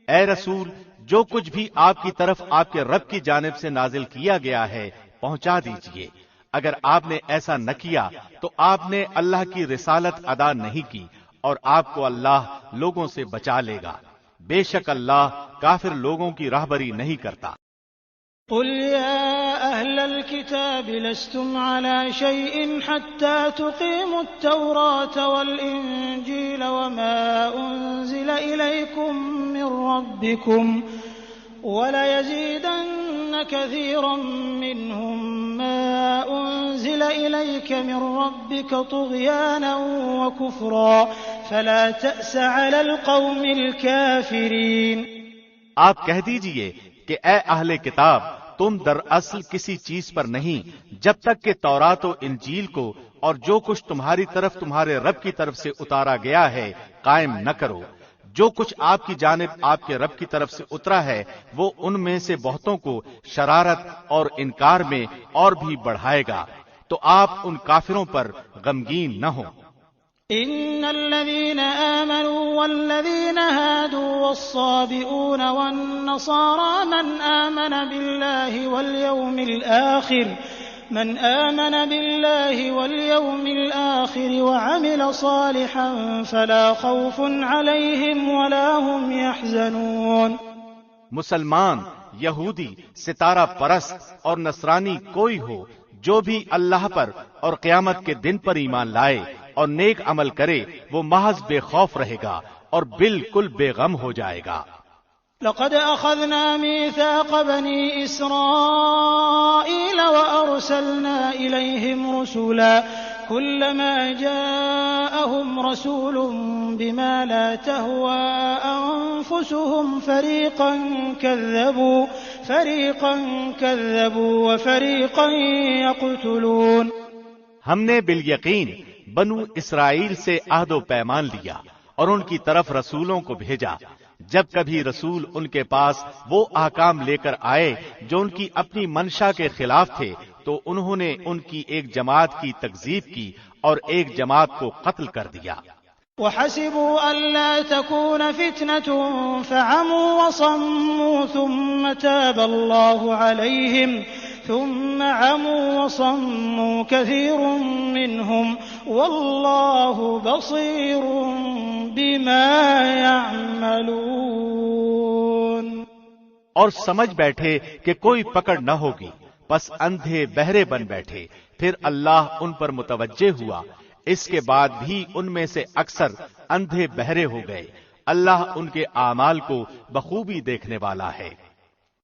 اے رسول، جو کچھ بھی آپ کی طرف آپ کے رب کی جانب سے نازل کیا گیا ہے پہنچا دیجئے۔ اگر آپ نے ایسا نہ کیا تو آپ نے اللہ کی رسالت ادا نہیں کی، اور آپ کو اللہ لوگوں سے بچا لے گا۔ بے شک اللہ کافر لوگوں کی راہبری نہیں کرتا۔ قل يا أهل الكتاب لستم على شيء حتى تقيموا التوراة والإنجيل وما أنزل إليكم من ربكم وليزيدن كثيرا منهم ما أنزل إليك من ربك طغيانا وكفرا فلا تأس على القوم الكافرين۔ آپ کہہ دیجئے کہ اے اہل کتاب، تم دراصل کسی چیز پر نہیں جب تک کہ تورات و انجیل کو اور جو کچھ تمہاری طرف تمہارے رب کی طرف سے اتارا گیا ہے قائم نہ کرو۔ جو کچھ آپ کی جانب آپ کے رب کی طرف سے اترا ہے وہ ان میں سے بہتوں کو شرارت اور انکار میں اور بھی بڑھائے گا، تو آپ ان کافروں پر غمگین نہ ہوں۔ إن الذين آمنوا والذين هادوا والصابئون والنصارى من آمن بالله واليوم الآخر وعمل صالحا فلا خوف عليهم ولا هم يحزنون۔ مسلمان، یہودی، ستارہ پرست اور نصرانی کوئی ہو جو بھی اللہ پر اور قیامت کے دن پر ایمان لائے اور نیک عمل کرے وہ محض بے خوف رہے گا اور بالکل بے غم ہو جائے گا۔ لقد أخذنا ميثاق بني إسرائيل وأرسلنا إليهم رسولا كلما جاءهم رسول بما لا تهوى أنفسهم فريقا كذبوا وفريقا يقتلون۔ ہم نے بالیقین بنو اسرائیل سے عہد و پیمان لیا اور ان کی طرف رسولوں کو بھیجا۔ جب کبھی رسول ان کے پاس وہ احکام لے کر آئے جو ان کی اپنی منشا کے خلاف تھے تو انہوں نے ان کی ایک جماعت کی تکذیب کی اور ایک جماعت کو قتل کر دیا۔ وحسبوا ألا تكون فتنة فعموا وصموا ثم تاب الله عليهم ثم عموا وصموا كثير منهم والله بصير بما يعملون۔ اور سمجھ بیٹھے کہ کوئی پکڑ نہ ہوگی، پس اندھے بہرے بن بیٹھے، پھر اللہ ان پر متوجہ ہوا، اس کے بعد بھی ان میں سے اکثر اندھے بہرے ہو گئے. اللہ ان کے اعمال کو بخوبی دیکھنے والا ہے.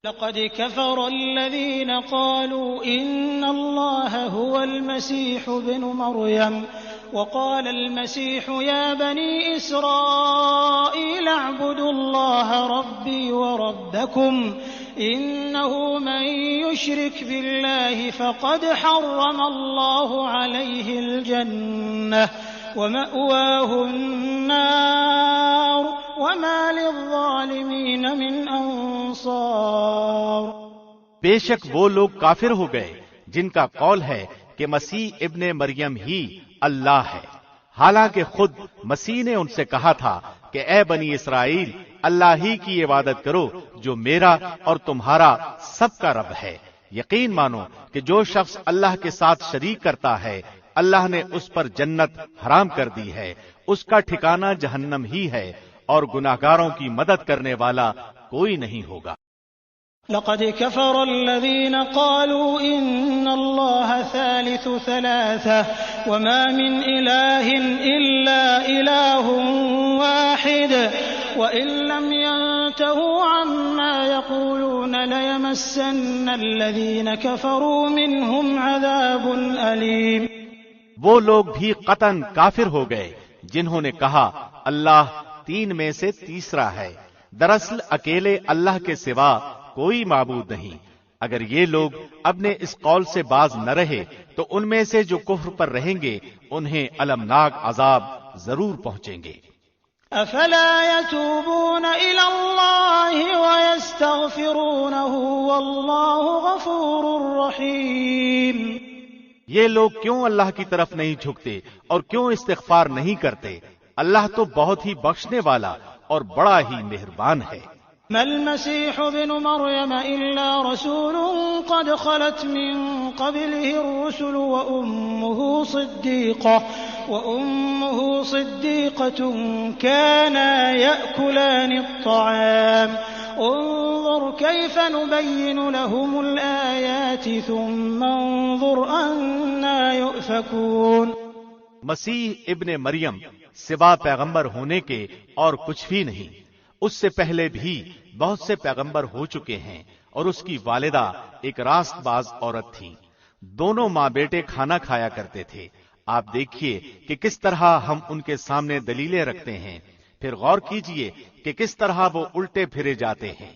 لقد كفر الذين قالوا إن الله هو المسيح ابن مريم وقال المسيح يا بني إسرائيل اعبدوا الله ربي وربكم إنه من يشرك بالله فقد حرم الله عليه الجنة ومأواه النار وما للظالمين من انصار. بے شک وہ لوگ کافر ہو گئے جن کا قول ہے کہ مسیح ابن مریم ہی اللہ ہے، حالانکہ خود مسیح نے ان سے کہا تھا کہ اے بنی اسرائیل اللہ ہی کی عبادت کرو جو میرا اور تمہارا سب کا رب ہے. یقین مانو کہ جو شخص اللہ کے ساتھ شریک کرتا ہے اللہ نے اس پر جنت حرام کر دی ہے، اس کا ٹھکانہ جہنم ہی ہے اور گناہگاروں کی مدد کرنے والا کوئی نہیں ہوگا. لقد كفر الذين قالوا إن الله ثالث ثلاثة وما من إله إلا إله واحد وإن لم ينتهوا عما يقولون ليمسن الذين كفروا منهم عذاب أليم. وہ لوگ بھی قطعاً کافر ہو گئے جنہوں نے کہا اللہ تین میں سے تیسرا ہے. دراصل اکیلے اللہ کے سوا کوئی معبود نہیں. اگر یہ لوگ اپنے اس قول سے باز نہ رہے تو ان میں سے جو کفر پر رہیں گے انہیں المناک عذاب ضرور پہنچیں گے. افلا يتوبون الى الله ويستغفرونه والله غفور رحيم. یہ لوگ کیوں اللہ کی طرف نہیں جھکتے اور کیوں استغفار نہیں کرتے؟ اللہ تو بہت ہی بخشنے والا اور بڑا ہی مہربان ہے. ما المسيح ابن مريم إلا رسول قد خلت من قبله الرسل وأمه صديقة كانا يأكلان الطعام انظر كيف نبين لهم الآيات ثم انظر أنا يؤفكون. مسیح ابن مریم سوا پیغمبر ہونے کے اور کچھ بھی نہیں. اس سے پہلے بھی بہت سے پیغمبر ہو چکے ہیں اور اس کی والدہ ایک راست باز عورت تھی. دونوں ماں بیٹے کھانا کھایا کرتے تھے. آپ دیکھیے کہ کس طرح ہم ان کے سامنے دلیلیں رکھتے ہیں، پھر غور کیجئے کہ کس طرح وہ الٹے پھرے جاتے ہیں.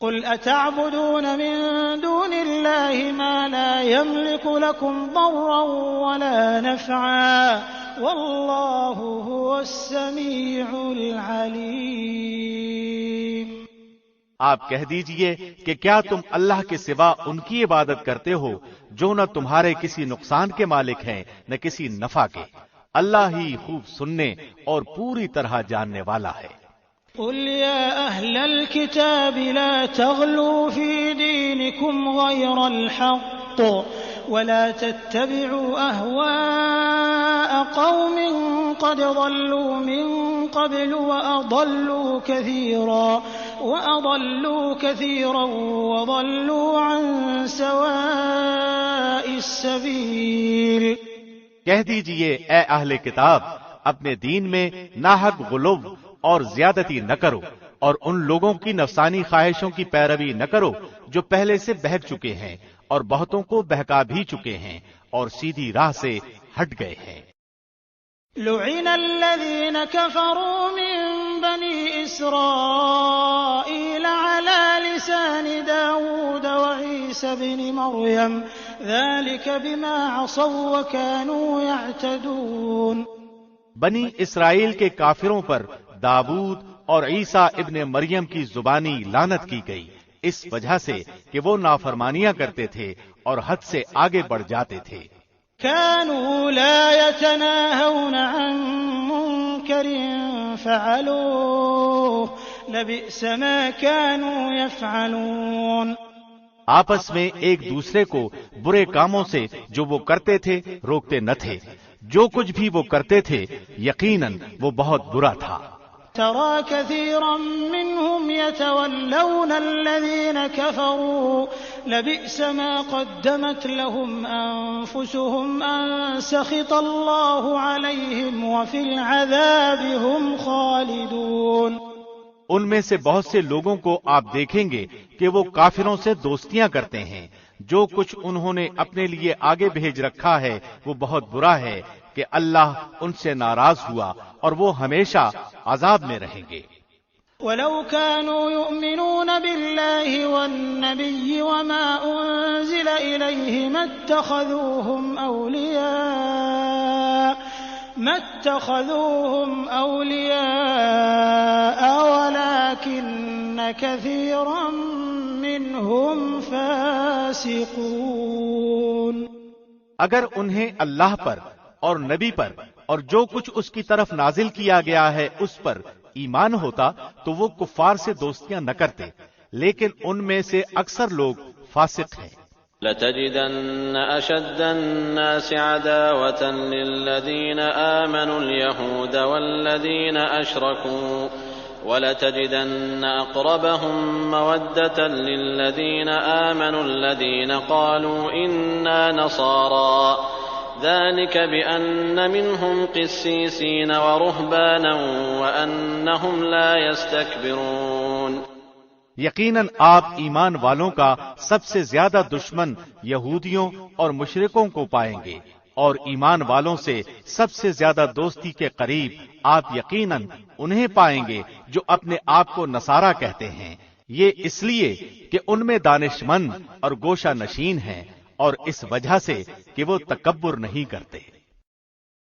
قل اتعبدون من دون الله ما لا يملك لكم ضرا ولا نفعا والله هو السميع العليم. آپ کہہ دیجئے کہ کیا تم اللہ کے سوا ان کی عبادت کرتے ہو جو نہ تمہارے کسی نقصان کے مالک ہیں نہ کسی نفع کے. اللہ ہی خوب سننے اور پوری طرح جاننے والا ہے. قل يا أهل الكتاب لا تغلوا في دينكم غير الحق ولا تتبعوا أهواء قوم قد ضلوا من قبل وأضلوا كثيرا وضلوا عن سواء السبيل. کہہ دیجئے اے اہل کتاب اپنے دین میں ناحق غلو اور زیادتی نہ کرو اور ان لوگوں کی نفسانی خواہشوں کی پیروی نہ کرو جو پہلے سے بہک چکے ہیں اور بہتوں کو بہکا بھی چکے ہیں اور سیدھی راہ سے ہٹ گئے ہیں. لعن الذين كفروا من بني إسرائيل على لسان داود وعيسى بن مريم ذلك بما عصوا وكانوا يعتدون. بنی اسرائیل کے کافروں پر داود اور عیسیٰ ابن مریم کی زبانی لعنت کی گئی اس وجہ سے کہ وہ نافرمانیاں کرتے تھے اور حد سے آگے بڑھ جاتے تھے. كانوا لا يتناهون عن منكر فعلوه لبئس ما كانوا يفعلون. آپس میں ایک دوسرے کو برے کاموں سے جو وہ کرتے تھے روکتے نہ تھے. جو کچھ بھی وہ کرتے تھے یقیناً وہ بہت برا تھا. ترى كثيرا منهم يتولون الذين كفروا لبئس ما قدمت لهم أنفسهم أن سخط الله عليهم وفي العذاب هم خالدون۔ ان میں سے بہت سے لوگوں کو آپ دیکھیں گے کہ وہ کافروں سے دوستیاں کرتے ہیں۔ جو کچھ انہوں نے اپنے لیے آگے بھیج رکھا ہے وہ بہت برا ہے کہ اللہ ان سے ناراض ہوا اور وہ ہمیشہ عذاب میں رہیں گے۔ وَلَوْ كَانُوا يُؤْمِنُونَ بِاللَّهِ وَالنَّبِيِّ وَمَا أُنزِلَ إِلَيْهِ مَا اتَّخَذُوهُمْ أَوْلِيَاءَ وَلَكِنَّ كَثِيرًا مِّنْهُمْ فَاسِقُونَ۔ اگر انہیں اللہ پر اور نبی پر اور جو کچھ اس کی طرف نازل کیا گیا ہے اس پر ایمان ہوتا تو وہ کفار سے دوستیاں نہ کرتے، لیکن ان میں سے اکثر لوگ فاسق ہیں۔ لَتَجِدَنَّ أَشَدَّ النَّاسِ عَدَاوَةً لِلَّذِينَ آمَنُوا الْيَهُودَ وَالَّذِينَ أَشْرَكُوا وَلَتَجِدَنَّ أَقْرَبَهُم مَّوَدَّةً لِلَّذِينَ آمَنُوا الَّذِينَ قَالُوا إِنَّا نَصَارَىٰ ذَلِكَ بِأَنَّ مِنْهُمْ قِسِّيسِينَ وَرُهْبَانًا وَأَنَّهُمْ لَا يَسْتَكْبِرُونَ۔ یقیناً آپ ایمان والوں کا سب سے زیادہ دشمن یہودیوں اور مشرکوں کو پائیں گے، اور ایمان والوں سے سب سے زیادہ دوستی کے قریب آپ یقیناً انہیں پائیں گے جو اپنے آپ کو نصارہ کہتے ہیں، یہ اس لیے کہ ان میں دانش مند اور گوشہ نشین ہیں، اور اس وجہ سے کہ وہ تکبر نہیں کرتے۔